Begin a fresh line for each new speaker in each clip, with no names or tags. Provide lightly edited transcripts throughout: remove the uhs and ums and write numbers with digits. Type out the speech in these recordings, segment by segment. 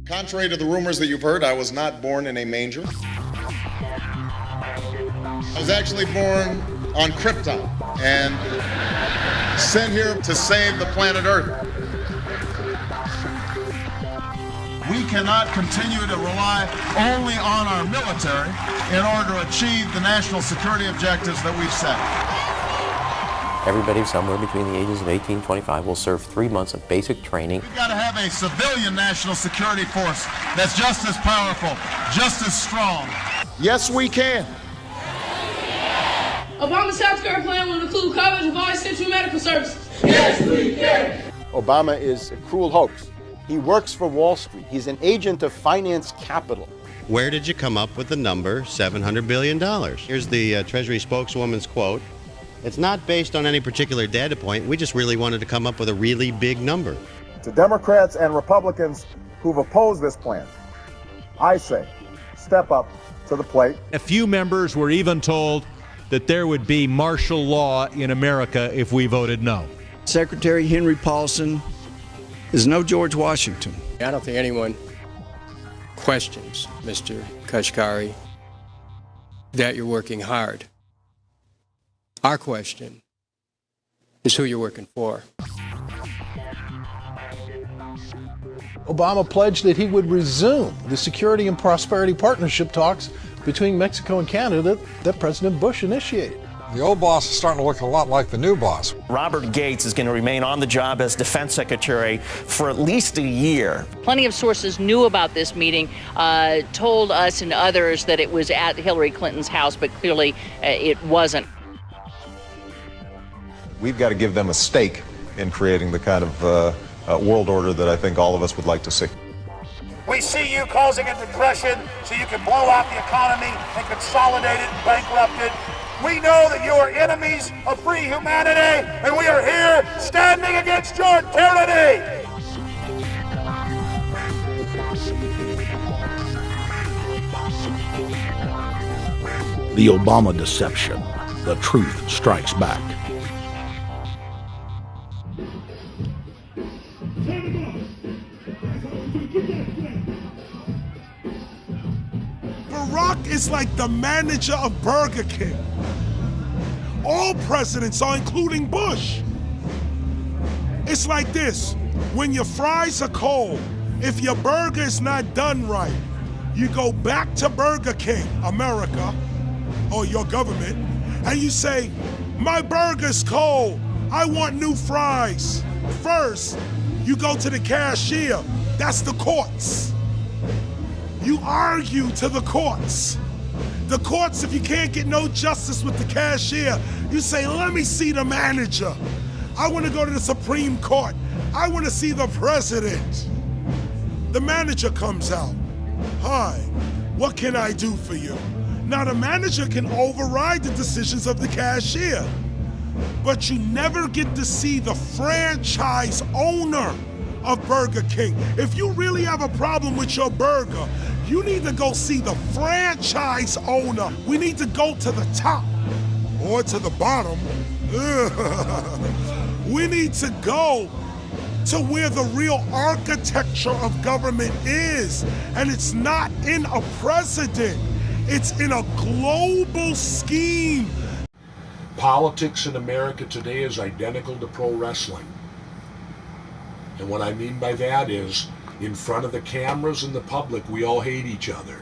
Contrary to the rumors that you've heard, I was not born in a manger. I was actually born on Krypton and sent here to save the planet Earth. We cannot continue to rely only on our military in order to achieve the national security objectives that we've set.
Everybody somewhere between the ages of 18 and 25 will serve 3 months of basic training.
We've got to have a civilian national security force that's just as powerful, just as strong. Yes, we can.
Obama's healthcare plan will include coverage of all essential medical services. Yes, we can.
Obama is a cruel hoax. He works for Wall Street. He's an agent of finance capital.
Where did you come up with the number $700 billion? Here's the Treasury spokeswoman's quote. It's not based on any particular data point. We just really wanted to come up with a really big number.
To Democrats and Republicans who've opposed this plan, I say, step up to the plate.
A few members were even told that there would be martial law in America if we voted no.
Secretary Henry Paulson is no George Washington.
I don't think anyone questions, Mr. Kashkari, that you're working hard. Our question is who you're working for.
Obama pledged that he would resume the Security and Prosperity Partnership talks between Mexico and Canada that President Bush initiated.
The old boss is starting to look a lot like the new boss.
Robert Gates is going to remain on the job as defense secretary for at least a year.
Plenty of sources knew about this meeting, told us and others that it was at Hillary Clinton's house, but clearly it wasn't.
We've got to give them a stake in creating the kind of world order that I think all of us would like to see.
We see you causing a depression so you can blow out the economy and consolidate it and bankrupt it. We know that you are enemies of free humanity, and we are here standing against your tyranny.
The Obama deception. The truth strikes back.
Barack is like the manager of Burger King. All presidents are, including Bush. It's like this, when your fries are cold, if your burger is not done right, you go back to Burger King, America, or your government, and you say, my burger's cold, I want new fries. First, you go to the cashier, that's the courts. You argue to the courts. The courts, if you can't get no justice with the cashier, you say, let me see the manager. I want to go to the Supreme Court. I want to see the president. The manager comes out. Hi, what can I do for you? Now the manager can override the decisions of the cashier, but you never get to see the franchise owner of Burger King. If you really have a problem with your burger, you need to go see the franchise owner. We need to go to the top or to the bottom. We need to go to where the real architecture of government is. And it's not in a president, it's in a global scheme.
Politics in America today is identical to pro wrestling. And what I mean by that is, in front of the cameras and the public, we all hate each other.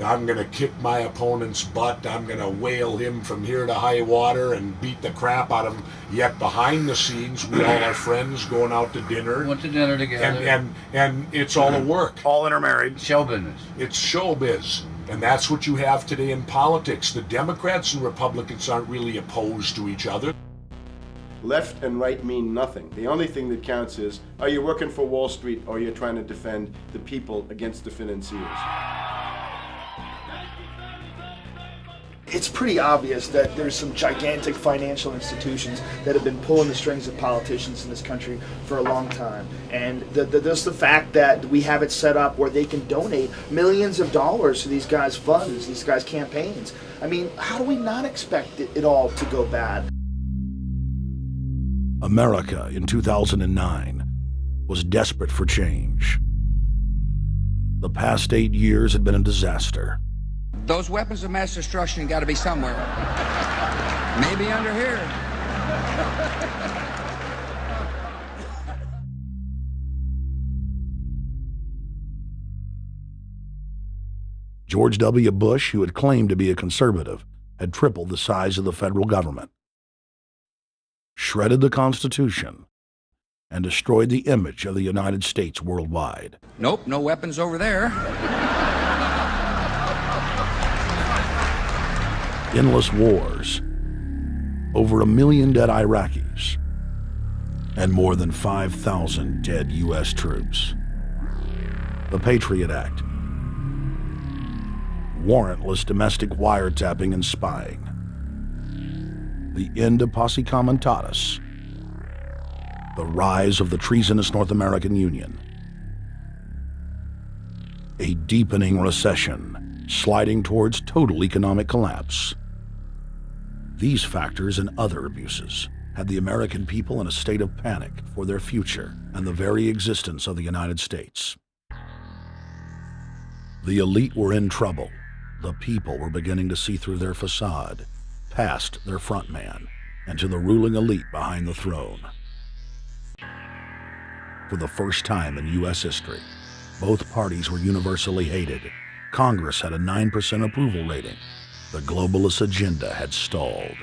I'm going to kick my opponent's butt. I'm going to whale him from here to high water and beat the crap out of him. Yet behind the scenes, we all are friends going out to dinner.
Went to dinner together.
And it's all a work.
All intermarried. Show business.
It's showbiz. And that's what you have today in politics. The Democrats and Republicans aren't really opposed to each other.
Left and right mean nothing. The only thing that counts is, are you working for Wall Street or you're trying to defend the people against the financiers?
It's pretty obvious that there's some gigantic financial institutions that have been pulling the strings of politicians in this country for a long time. And just the fact that we have it set up where they can donate millions of dollars to these guys' funds, these guys' campaigns. I mean, how do we not expect it all to go bad?
America in 2009 was desperate for change. The past 8 years had been a disaster.
Those weapons of mass destruction got to be somewhere. Maybe under here.
George W. Bush, who had claimed to be a conservative, had tripled the size of the federal government, shredded the Constitution, and destroyed the image of the United States worldwide.
Nope, no weapons over there.
Endless wars, over 1 million dead Iraqis, and more than 5,000 dead U.S. troops. The Patriot Act, warrantless domestic wiretapping and spying, the end of posse comitatus, the rise of the treasonous North American Union, a deepening recession sliding towards total economic collapse. These factors and other abuses had the American people in a state of panic for their future and the very existence of the United States. The elite were in trouble. The people were beginning to see through their facade, past their front man, and to the ruling elite behind the throne. For the first time in U.S. history, both parties were universally hated. Congress had a 9% approval rating. The globalist agenda had stalled.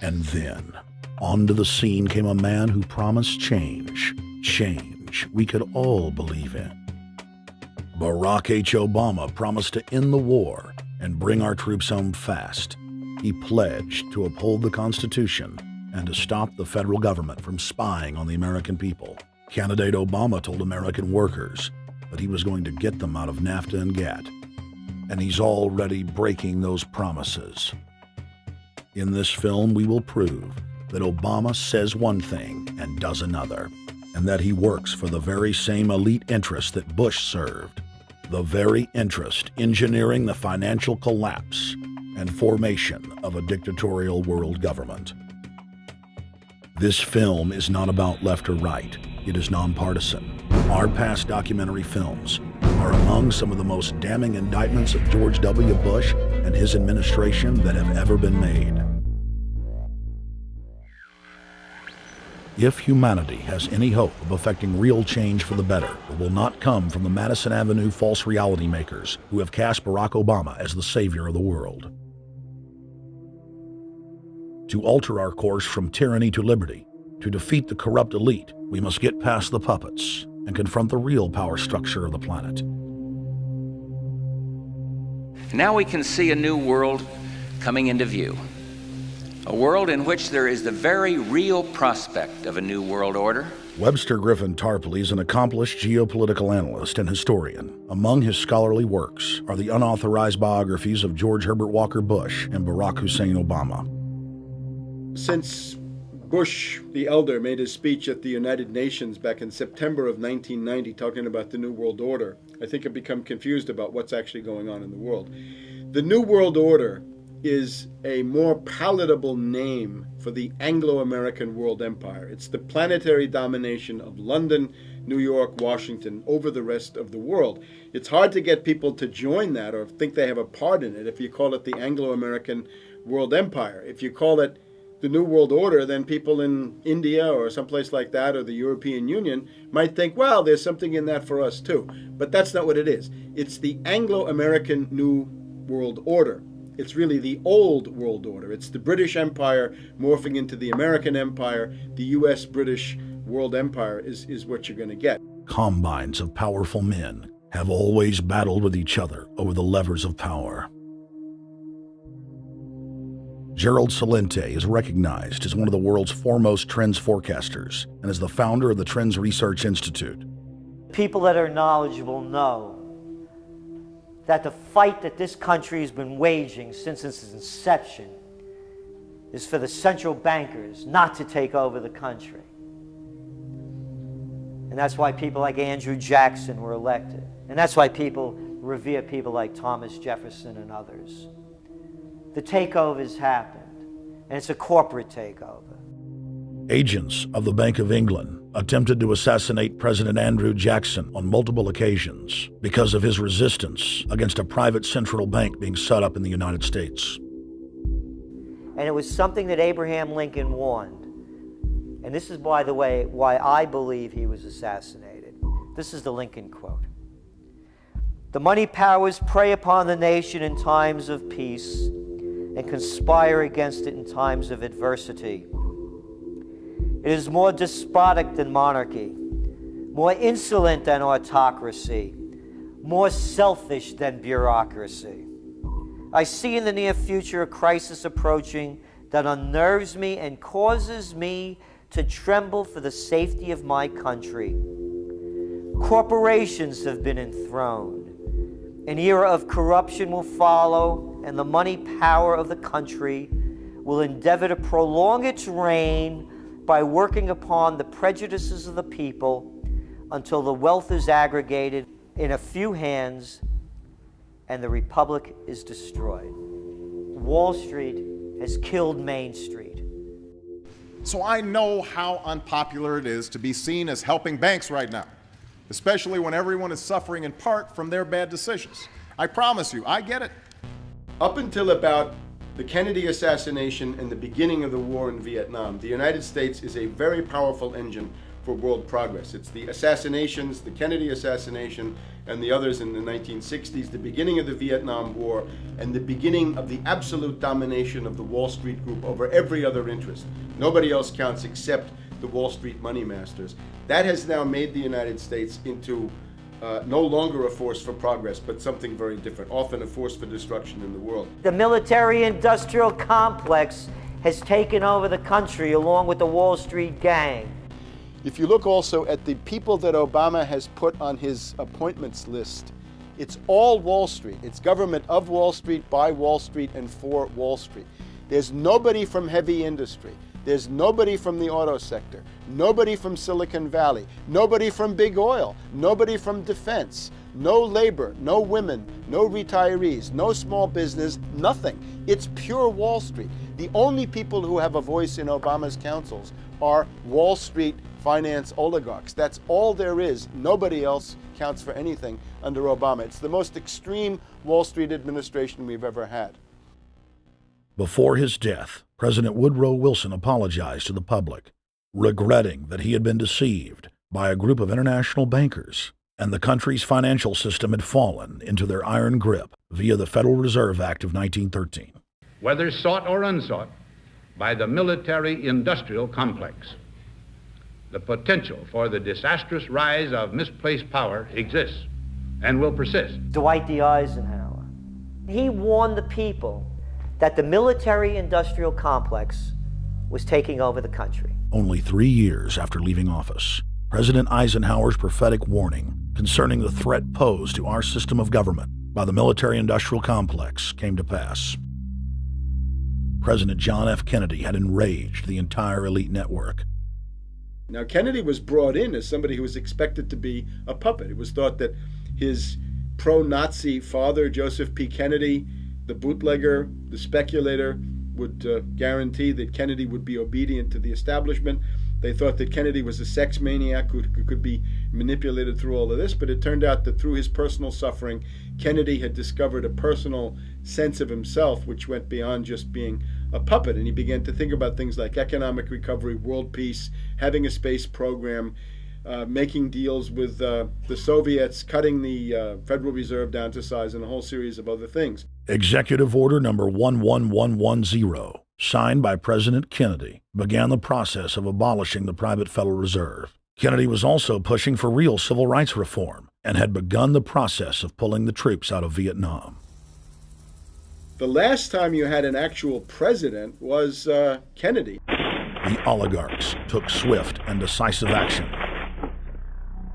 And then, onto the scene came a man who promised change. Change we could all believe in. Barack H. Obama promised to end the war and bring our troops home fast. He pledged to uphold the Constitution and to stop the federal government from spying on the American people. Candidate Obama told American workers that he was going to get them out of NAFTA and GATT, and he's already breaking those promises. In this film, we will prove that Obama says one thing and does another, and that he works for the very same elite interests that Bush served, the very interest engineering the financial collapse and formation of a dictatorial world government. This film is not about left or right. It is nonpartisan. Our past documentary films are among some of the most damning indictments of George W. Bush and his administration that have ever been made. If humanity has any hope of effecting real change for the better, it will not come from the Madison Avenue false reality makers who have cast Barack Obama as the savior of the world. To alter our course from tyranny to liberty, to defeat the corrupt elite, we must get past the puppets and confront the real power structure of the planet.
Now we can see a new world coming into view. A world in which there is the very real prospect of a new world order.
Webster Griffin Tarpley is an accomplished geopolitical analyst and historian. Among his scholarly works are the unauthorized biographies of George Herbert Walker Bush and Barack Hussein Obama.
Since Bush the Elder made his speech at the United Nations back in September of 1990 talking about the New World Order, I think I've become confused about what's actually going on in the world. The New World Order is a more palatable name for the Anglo-American world empire. It's the planetary domination of London, New York, Washington over the rest of the world. It's hard to get people to join that or think they have a part in it if you call it the Anglo-American world empire. If you call it the New World Order, then people in India or someplace like that or the European Union might think, well, there's something in that for us too. But that's not what it is. It's the Anglo-American New World Order. It's really the old world order. It's the British Empire morphing into the American Empire. The U.S.-British world empire is what you're going to get.
Combines of powerful men have always battled with each other over the levers of power. Gerald Celente is recognized as one of the world's foremost trends forecasters and is the founder of the Trends Research Institute.
People that are knowledgeable know that the fight that this country has been waging since its inception is for the central bankers not to take over the country. And that's why people like Andrew Jackson were elected. And that's why people revere people like Thomas Jefferson and others. The takeover's happened, and it's a corporate takeover.
Agents of the Bank of England attempted to assassinate President Andrew Jackson on multiple occasions because of his resistance against a private central bank being set up in the United States.
And it was something that Abraham Lincoln warned. And this is, by the way, why I believe he was assassinated. This is the Lincoln quote. "The money powers prey upon the nation in times of peace and conspire against it in times of adversity. It is more despotic than monarchy, more insolent than autocracy, more selfish than bureaucracy. I see in the near future a crisis approaching that unnerves me and causes me to tremble for the safety of my country. Corporations have been enthroned. An era of corruption will follow, and the money power of the country will endeavor to prolong its reign by working upon the prejudices of the people until the wealth is aggregated in a few hands and the republic is destroyed. Wall Street has killed Main Street."
So I know how unpopular it is to be seen as helping banks right now, especially when everyone is suffering in part from their bad decisions. I promise you, I get it.
Up until about the Kennedy assassination and the beginning of the war in Vietnam, the United States is a very powerful engine for world progress. It's the assassinations, the Kennedy assassination, and the others in the 1960s, the beginning of the Vietnam War, and the beginning of the absolute domination of the Wall Street Group over every other interest. Nobody else counts except the Wall Street money masters. That has now made the United States into no longer a force for progress, but something very different, often a force for destruction in the world.
The military-industrial complex has taken over the country along with the Wall Street gang.
If you look also at the people that Obama has put on his appointments list, it's all Wall Street. It's government of Wall Street, by Wall Street, and for Wall Street. There's nobody from heavy industry. There's nobody from the auto sector, nobody from Silicon Valley, nobody from big oil, nobody from defense, no labor, no women, no retirees, no small business, nothing. It's pure Wall Street. The only people who have a voice in Obama's councils are Wall Street finance oligarchs. That's all there is. Nobody else counts for anything under Obama. It's the most extreme Wall Street administration we've ever had.
Before his death, President Woodrow Wilson apologized to the public, regretting that he had been deceived by a group of international bankers and the country's financial system had fallen into their iron grip via the Federal Reserve Act of 1913.
Whether sought or unsought by the military-industrial complex, the potential for the disastrous rise of misplaced power exists and will persist.
Dwight D. Eisenhower, he warned the people that the military-industrial complex was taking over the country.
Only 3 years after leaving office, President Eisenhower's prophetic warning concerning the threat posed to our system of government by the military-industrial complex came to pass. President John F. Kennedy had enraged the entire elite network.
Now, Kennedy was brought in as somebody who was expected to be a puppet. It was thought that his pro-Nazi father, Joseph P. Kennedy, the bootlegger, the speculator, would guarantee that Kennedy would be obedient to the establishment. They thought that Kennedy was a sex maniac who could be manipulated through all of this, but it turned out that through his personal suffering, Kennedy had discovered a personal sense of himself which went beyond just being a puppet, and he began to think about things like economic recovery, world peace, having a space program, making deals with the Soviets, cutting the Federal Reserve down to size, and a whole series of other things.
Executive Order number 11110, signed by President Kennedy, began the process of abolishing the private Federal Reserve. Kennedy was also pushing for real civil rights reform and had begun the process of pulling the troops out of Vietnam.
The last time you had an actual president was Kennedy.
The oligarchs took swift and decisive action.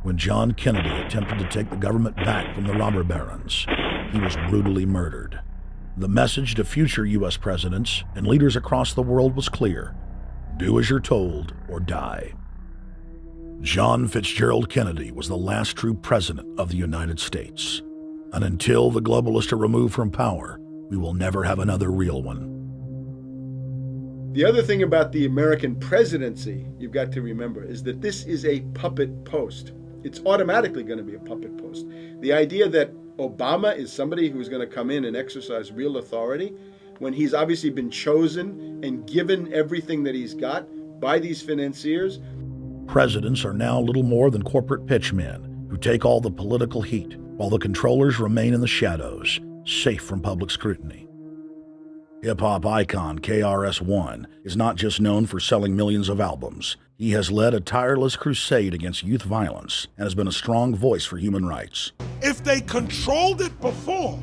When John Kennedy attempted to take the government back from the robber barons, he was brutally murdered. The message to future U.S. presidents and leaders across the world was clear: do as you're told or die. John Fitzgerald Kennedy was the last true president of the United States. And until the globalists are removed from power, we will never have another real one.
The other thing about the American presidency you've got to remember is that this is a puppet post. It's automatically going to be a puppet post. The idea that Obama is somebody who's going to come in and exercise real authority when he's obviously been chosen and given everything that he's got by these financiers.
Presidents are now little more than corporate pitchmen who take all the political heat, while the controllers remain in the shadows, safe from public scrutiny. Hip-hop icon KRS-One is not just known for selling millions of albums. He has led a tireless crusade against youth violence and has been a strong voice for human rights.
If they controlled it before,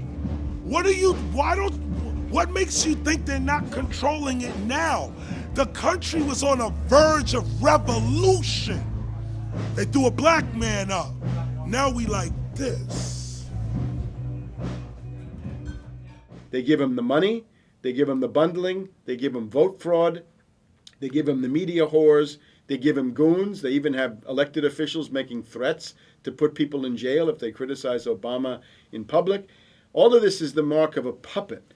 what makes you think they're not controlling it now? The country was on a verge of revolution. They threw a black man up. Now we like this.
They give him the money, they give him the bundling, they give him vote fraud, they give him the media whores, they give him goons, they even have elected officials making threats to put people in jail if they criticize Obama in public. All of this is the mark of a puppet.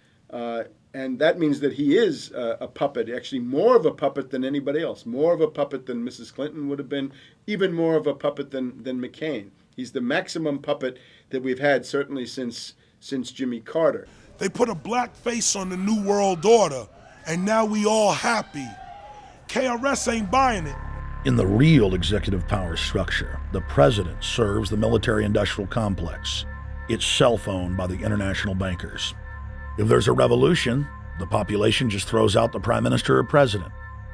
And that means that he is a puppet, actually more of a puppet than anybody else, more of a puppet than Mrs. Clinton would have been, even more of a puppet than McCain. He's the maximum puppet that we've had certainly since Jimmy Carter.
They put a black face on the New World Order, and now we all happy. KRS ain't buying it.
In the real executive power structure, the president serves the military-industrial complex, itself owned by the international bankers. If there's a revolution, the population just throws out the prime minister or president.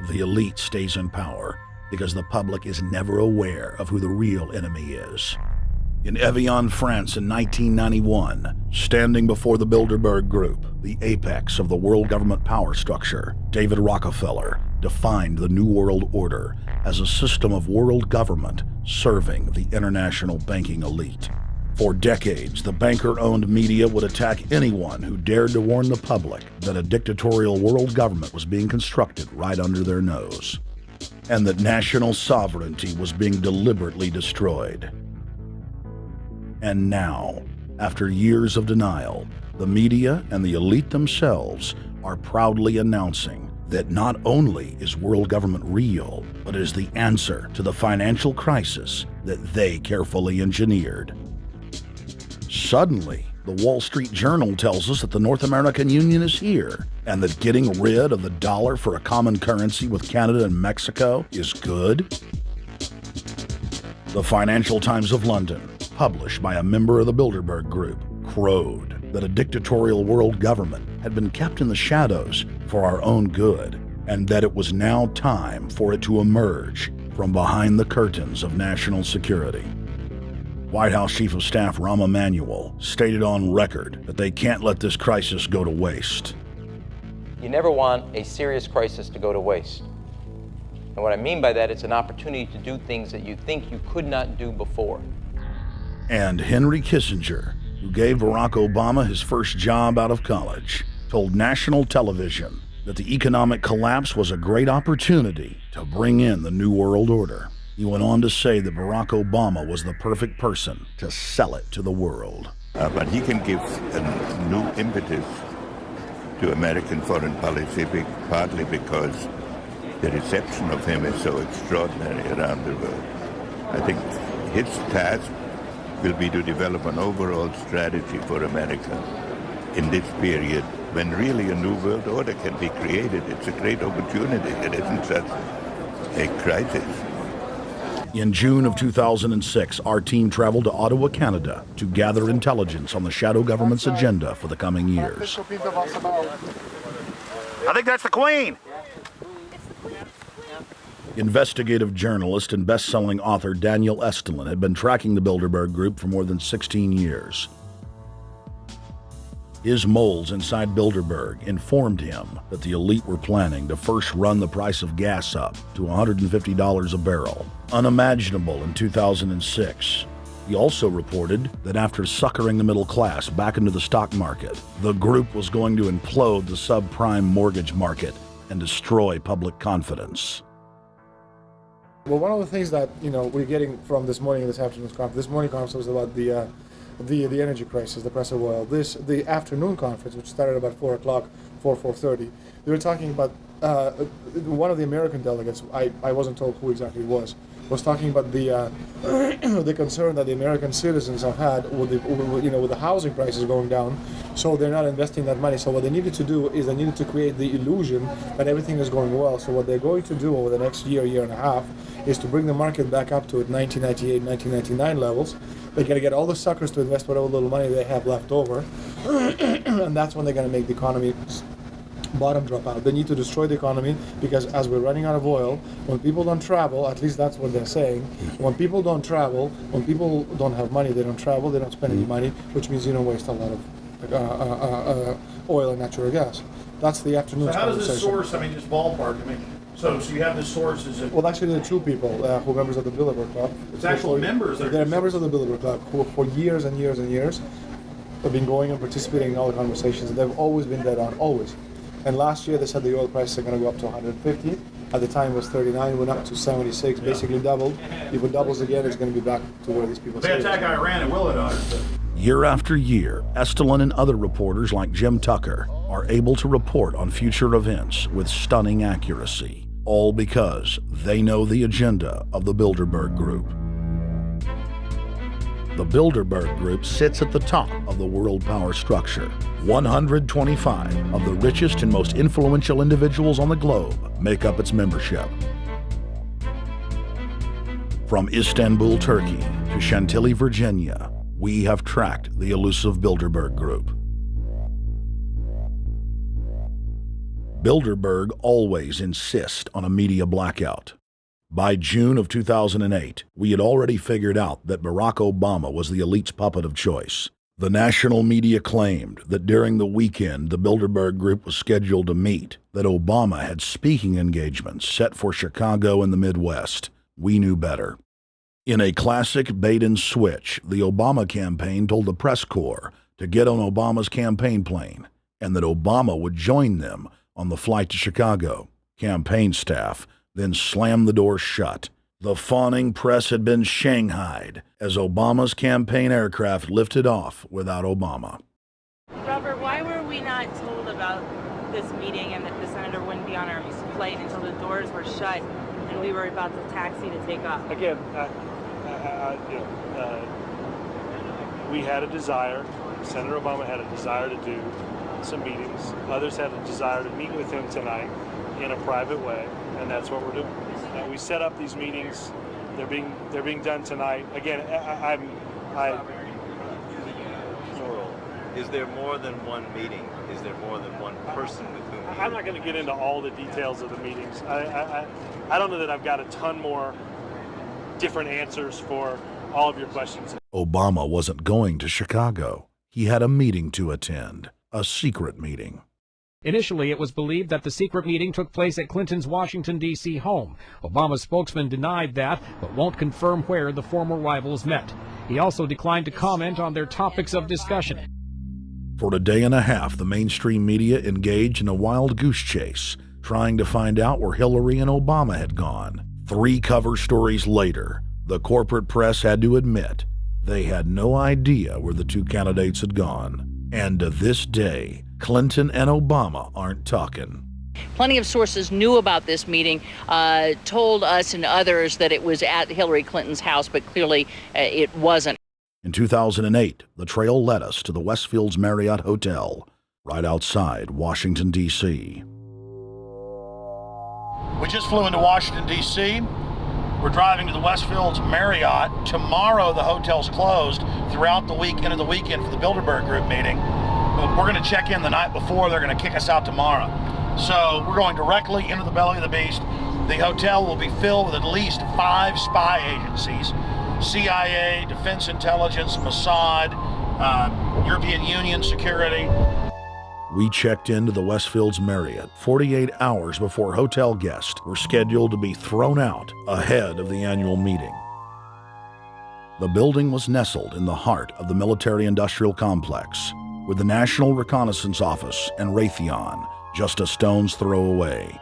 The elite stays in power because the public is never aware of who the real enemy is. In Evian, France in 1991, standing before the Bilderberg Group, the apex of the world government power structure, David Rockefeller defined the New World Order as a system of world government serving the international banking elite. For decades, the banker-owned media would attack anyone who dared to warn the public that a dictatorial world government was being constructed right under their nose, and that national sovereignty was being deliberately destroyed. And now, after years of denial, the media and the elite themselves are proudly announcing that not only is world government real, but is the answer to the financial crisis that they carefully engineered. Suddenly, the Wall Street Journal tells us that the North American Union is here, and that getting rid of the dollar for a common currency with Canada and Mexico is good. The Financial Times of London, published by a member of the Bilderberg Group, crowed that a dictatorial world government had been kept in the shadows for our own good, and that it was now time for it to emerge from behind the curtains of national security. White House Chief of Staff Rahm Emanuel stated on record that they can't let this crisis go to waste.
You never want a serious crisis to go to waste. And what I mean by that, it's an opportunity to do things that you think you could not do before.
And Henry Kissinger, who gave Barack Obama his first job out of college, told national television that the economic collapse was a great opportunity to bring in the New World Order. He went on to say that Barack Obama was the perfect person to sell it to the world.
But he can give a new impetus to American foreign policy, partly because the reception of him is so extraordinary around the world. I think his task will be to develop an overall strategy for America in this period when really a new world order can be created. It's a great opportunity. It isn't such a crisis.
In June of 2006, our team traveled to Ottawa, Canada, to gather intelligence on the shadow government's agenda for the coming years.
I think that's the Queen.
Investigative journalist and best-selling author Daniel Estulin had been tracking the Bilderberg Group for more than 16 years. His moles inside Bilderberg informed him that the elite were planning to first run the price of gas up to $150 a barrel, unimaginable in 2006. He also reported that after suckering the middle class back into the stock market, the group was going to implode the subprime mortgage market and destroy public confidence.
Well, one of the things that we're getting from this morning's conference. This morning conference was about the energy crisis, the price of oil. The afternoon conference, which started about 4 o'clock, 4:30, they were talking about one of the American delegates, I wasn't told who exactly it was talking about the the concern that the American citizens have had with the housing prices going down, so they're not investing that money. So what they needed to do is they needed to create the illusion that everything is going well. So what they're going to do over the next year and a half is to bring the market back up to 1998, 1999 levels. They're going to get all the suckers to invest whatever little money they have left over, and that's when they're going to make the economy bottom drop out. They need to destroy the economy because as we're running out of oil, when people don't travel, at least that's what they're saying, when people don't travel, when people don't have money, they don't travel, they don't spend any money, which means you don't waste a lot of oil and natural gas. That's the afternoon's
So how does
conversation.
this source, I mean, just ballpark, I mean, so you have the sources of...
Well, actually, there are two people who are members of the Bilderberg Club.
It's actual members.
They're members of the Bilderberg Club who for years and years and years have been going and participating in all the conversations. They've always been dead on, always. And last year they said the oil prices are going to go up to 150. At the time it was 39, it went up to 76, basically doubled. If it doubles again, it's going to be back to where these people say.
They attack Iran and will it?
Year after year, Estelin and other reporters like Jim Tucker are able to report on future events with stunning accuracy, all because they know the agenda of the Bilderberg Group. The Bilderberg Group sits at the top of the world power structure. 125 of the richest and most influential individuals on the globe make up its membership. From Istanbul, Turkey to Chantilly, Virginia, we have tracked the elusive Bilderberg Group. Bilderberg always insist on a media blackout. By June of 2008, we had already figured out that Barack Obama was the elite's puppet of choice. The national media claimed that during the weekend the Bilderberg Group was scheduled to meet, that Obama had speaking engagements set for Chicago and the Midwest. We knew better. In a classic bait and switch, the Obama campaign told the press corps to get on Obama's campaign plane and that Obama would join them on the flight to Chicago. Campaign staff then slammed the door shut. The fawning press had been shanghaied as Obama's campaign aircraft lifted off without Obama.
Robert, why were we not told about this meeting and that the senator wouldn't be on our flight until the doors were shut and we were about to taxi to take off?
Again, we had a desire, Senator Obama had a desire to do some meetings. Others had a desire to meet with him tonight in a private way, and that's what we're doing. We set up these meetings. They're being done tonight. Again,
Is there more than one meeting? Is there more than one person with whom?
I'm not going to get into all the details of the meetings. I don't know that I've got a ton more different answers for all of your questions.
Obama wasn't going to Chicago. He had a meeting to attend, a secret meeting.
Initially, it was believed that the secret meeting took place at Clinton's Washington, D.C. home. Obama's spokesman denied that, but won't confirm where the former rivals met. He also declined to comment on their topics of discussion.
For a day and a half, the mainstream media engaged in a wild goose chase, trying to find out where Hillary and Obama had gone. 3 cover stories later, the corporate press had to admit they had no idea where the 2 candidates had gone. And to this day, Clinton and Obama aren't talking.
Plenty of sources knew about this meeting, told us and others that it was at Hillary Clinton's house, but clearly it wasn't.
In 2008, the trail led us to the Westfields Marriott Hotel, right outside Washington, D.C.
We just flew into Washington, D.C. We're driving to the Westfields Marriott. Tomorrow, the hotel's closed throughout the week, into the weekend for the Bilderberg Group meeting. We're going to check in the night before. They're going to kick us out tomorrow. So we're going directly into the belly of the beast. The hotel will be filled with at least 5 spy agencies: CIA, Defense Intelligence, Mossad, European Union security.
We checked into the Westfields Marriott 48 hours before hotel guests were scheduled to be thrown out ahead of the annual meeting. The building was nestled in the heart of the military-industrial complex, with the National Reconnaissance Office and Raytheon just a stone's throw away.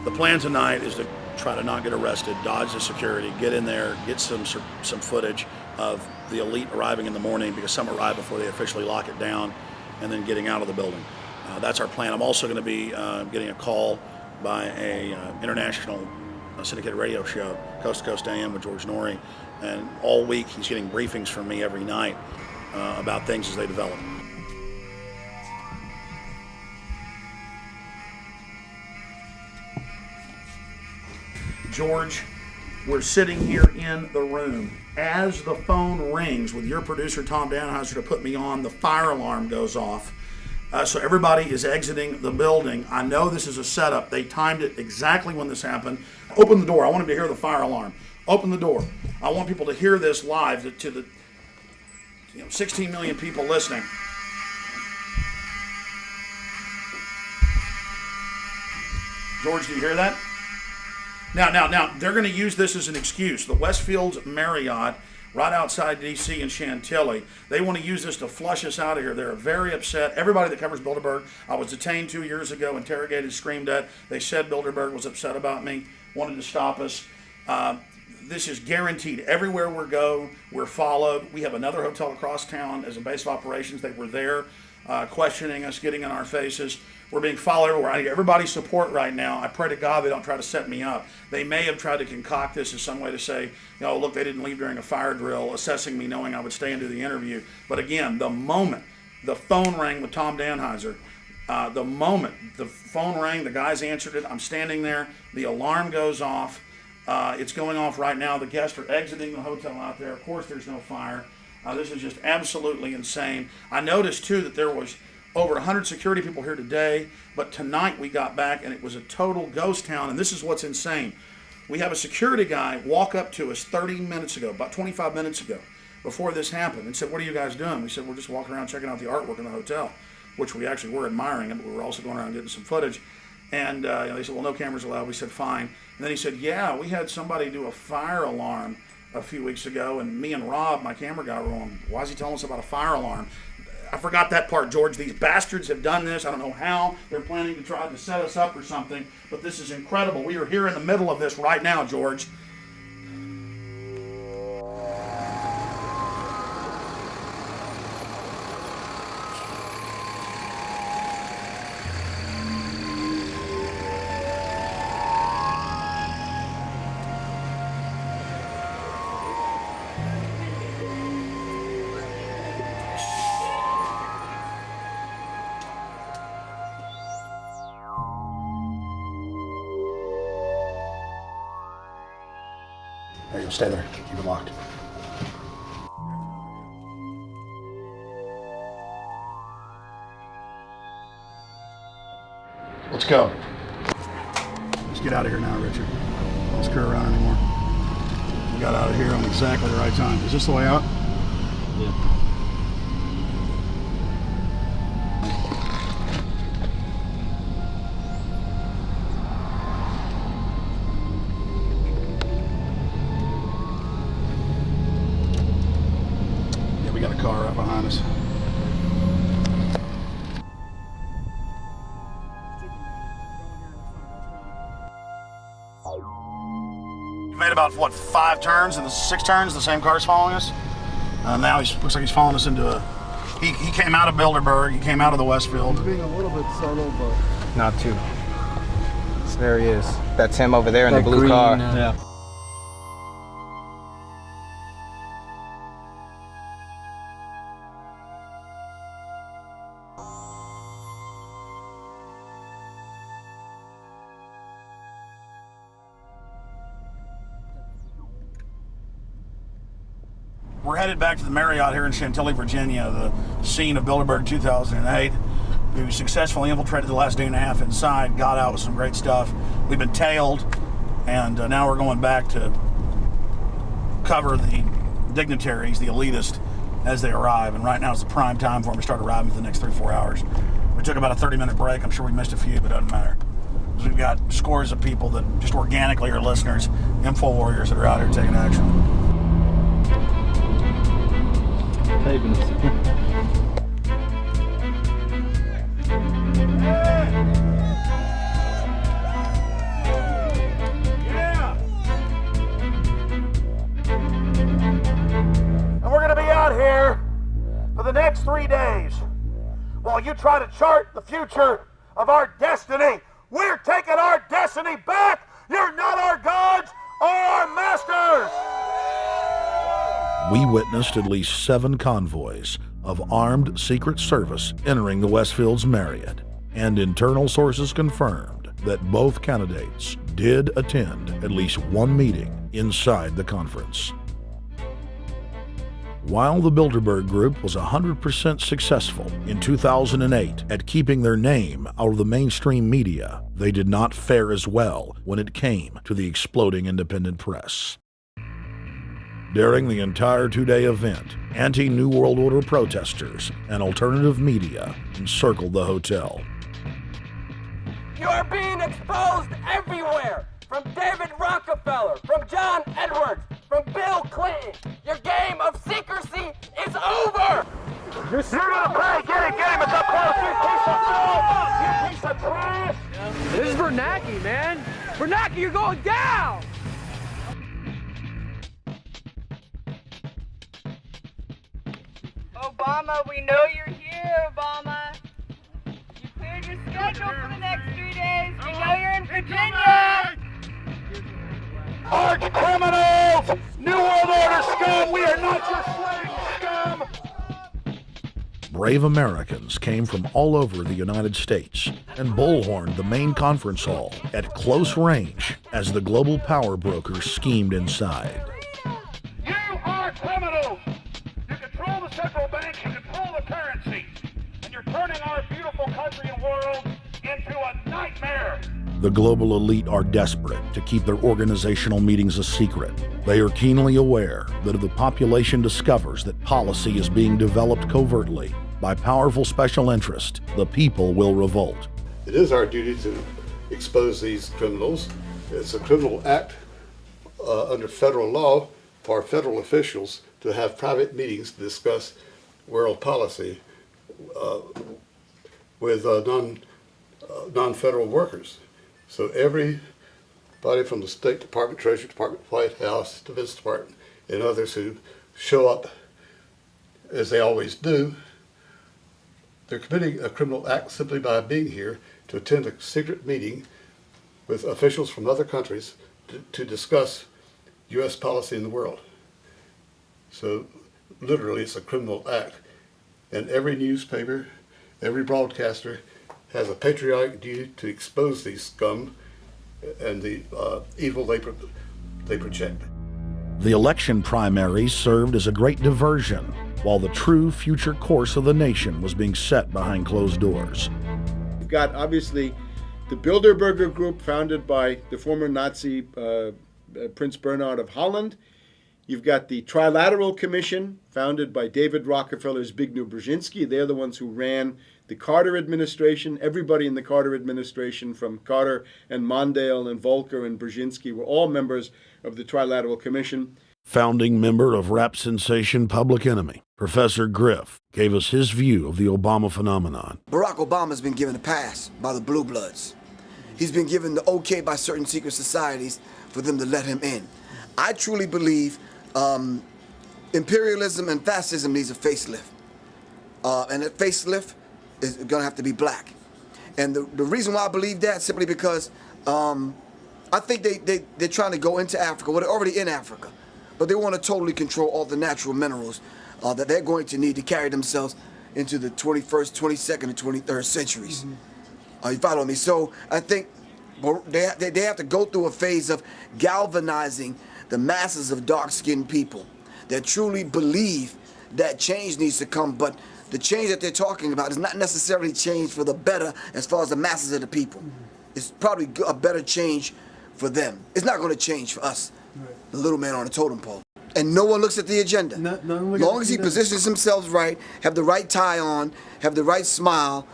The plan tonight is to
try to not get arrested, dodge the security, get in there, get some footage of the elite arriving in the morning, because some arrive before they officially lock it down, and then getting out of the building. That's our plan. I'm also going to be getting a call by a international syndicated radio show, Coast to Coast AM with George Norrie, and all week he's getting briefings from me every night about things as they develop. George, we're sitting here in the room. As the phone rings with your producer, Tom Danheiser, to put me on, the fire alarm goes off. So everybody is exiting the building. I know this is a setup. They timed it exactly when this happened. Open the door. I want them to hear the fire alarm. Open the door. I want people to hear this live to the 16 million people listening. George, do you hear that? Now, they're going to use this as an excuse. The Westfields Marriott, right outside D.C. in Chantilly, they want to use this to flush us out of here. They're very upset. Everybody that covers Bilderberg, I was detained 2 years ago, interrogated, screamed at. They said Bilderberg was upset about me, wanted to stop us. This is guaranteed. Everywhere we go, we're followed. We have another hotel across town as a base of operations. They were there questioning us, getting in our faces. We're being followed everywhere. I need everybody's support right now. I pray to God they don't try to set me up. They may have tried to concoct this as some way to say, look, they didn't leave during a fire drill, assessing me, knowing I would stay and do the interview. But again, the moment the phone rang with Tom Danheiser, the moment the phone rang, the guys answered it, I'm standing there, the alarm goes off. It's going off right now. The guests are exiting the hotel out there. Of course, there's no fire. This is just absolutely insane. I noticed, too, that there was over 100 security people here today, but tonight we got back and it was a total ghost town, and this is what's insane. We have a security guy walk up to us 30 minutes ago, about 25 minutes ago, before this happened, and said, "What are you guys doing?" We said, "We're just walking around checking out the artwork in the hotel," which we actually were admiring, but we were also going around getting some footage. And they said, "Well, no cameras allowed." We said, "Fine." And then he said, "Yeah, we had somebody do a fire alarm a few weeks ago, and me and Rob, my camera guy, were on, why is he telling us about a fire alarm?" I forgot that part, George. These bastards have done this. I don't know how. They're planning to try to set us up or something, but this is incredible. We are here in the middle of this right now, George. There you go. Stay there. Keep it locked. Let's go. Let's get out of here now, Richard. Don't screw around anymore. We got out of here on exactly the right time. Is this the way out? Yeah. We got a car right behind us. We made about, what, 5 turns and 6 turns, the same car's following us. Now he looks like he's following us into a... He came out of Bilderberg, he came out of the Westfield.
He's being a little bit subtle, but...
Not too. So there he is. That's him over there in the blue car.
Yeah.
We're headed back to the Marriott here in Chantilly, Virginia, the scene of Bilderberg 2008. We successfully infiltrated the last day and a half inside, got out with some great stuff. We've been tailed, and now we're going back to cover the dignitaries, the elitists, as they arrive. And right now is the prime time for them to start arriving for the next 3-4 hours. We took about a 30-minute break. I'm sure we missed a few, but it doesn't matter. Because we've got scores of people that just organically are listeners, info warriors that are out here taking action.
Taping us.
Yeah! next 3 days, while you try to chart the future of our destiny, we're taking our destiny back. You're not our gods or our masters.
We witnessed at least 7 convoys of armed Secret Service entering the Westfield's Marriott, and internal sources confirmed that both candidates did attend at least one meeting inside the conference. While the Bilderberg Group was 100% successful in 2008 at keeping their name out of the mainstream media, they did not fare as well when it came to the exploding independent press. During the entire 2-day event, anti-New World Order protesters and alternative media encircled the hotel.
You are being exposed everywhere! From David Rockefeller, from John Edwards, from Bill Clinton. Your game of secrecy is over!
You're gonna pay! Get him! It's up close! You piece of filth! You piece of trash!
This is Bernanke, man! Bernanke, you're going down!
Obama, we know you're here, Obama. You cleared your schedule for the next 3 days. We know you're in Virginia.
Arch criminals! New World Order scum! We are not your slave scum!
Brave Americans came from all over the United States and bullhorned the main conference hall at close range as the global power brokers schemed inside.
You are criminals! You control the central bank, you control the currency, and you're turning our beautiful country and world into a nightmare!
The global elite are desperate to keep their organizational meetings a secret. They are keenly aware that if the population discovers that policy is being developed covertly by powerful special interest, the people will revolt.
It is our duty to expose these criminals. It's a criminal act under federal law for federal officials to have private meetings to discuss world policy with non-federal workers. So everybody from the State Department, Treasury Department, White House, Defense Department, and others who show up, as they always do, they're committing a criminal act simply by being here to attend a secret meeting with officials from other countries to discuss U.S. policy in the world. So literally it's a criminal act. And every newspaper, every broadcaster has a patriotic duty to expose these scum and the evil they project.
The election primaries served as a great diversion, while the true future course of the nation was being set behind closed doors.
You've got, obviously, the Bilderberg Group, founded by the former Nazi Prince Bernhard of Holland. You've got the Trilateral Commission, founded by David Rockefeller's Zbigniew Brzezinski. They're the ones who ran the Carter administration. Everybody in the Carter administration, from Carter and Mondale and Volcker and Brzezinski, were all members of the Trilateral Commission.
Founding member of rap sensation Public Enemy, Professor Griff, gave us his view of the Obama phenomenon.
Barack Obama's been given a pass by the Blue Bloods. He's been given the okay by certain secret societies for them to let him in. I truly believe imperialism and fascism needs a facelift. And that facelift is going to have to be black. And the reason why I believe that, simply because I think they're trying to go into Africa. Well, they're already in Africa. But they want to totally control all the natural minerals that they're going to need to carry themselves into the 21st, 22nd, and 23rd centuries. You follow me? So I think they have to go through a phase of galvanizing the masses of dark-skinned people that truly believe that change needs to come, but the change that they're talking about is not necessarily change for the better as far as the masses of the people. It's probably a better change for them. It's not going to change for us, the little man on the totem pole. And no one looks at the agenda. As long as he positions himself right, have the right tie on, have the right smile,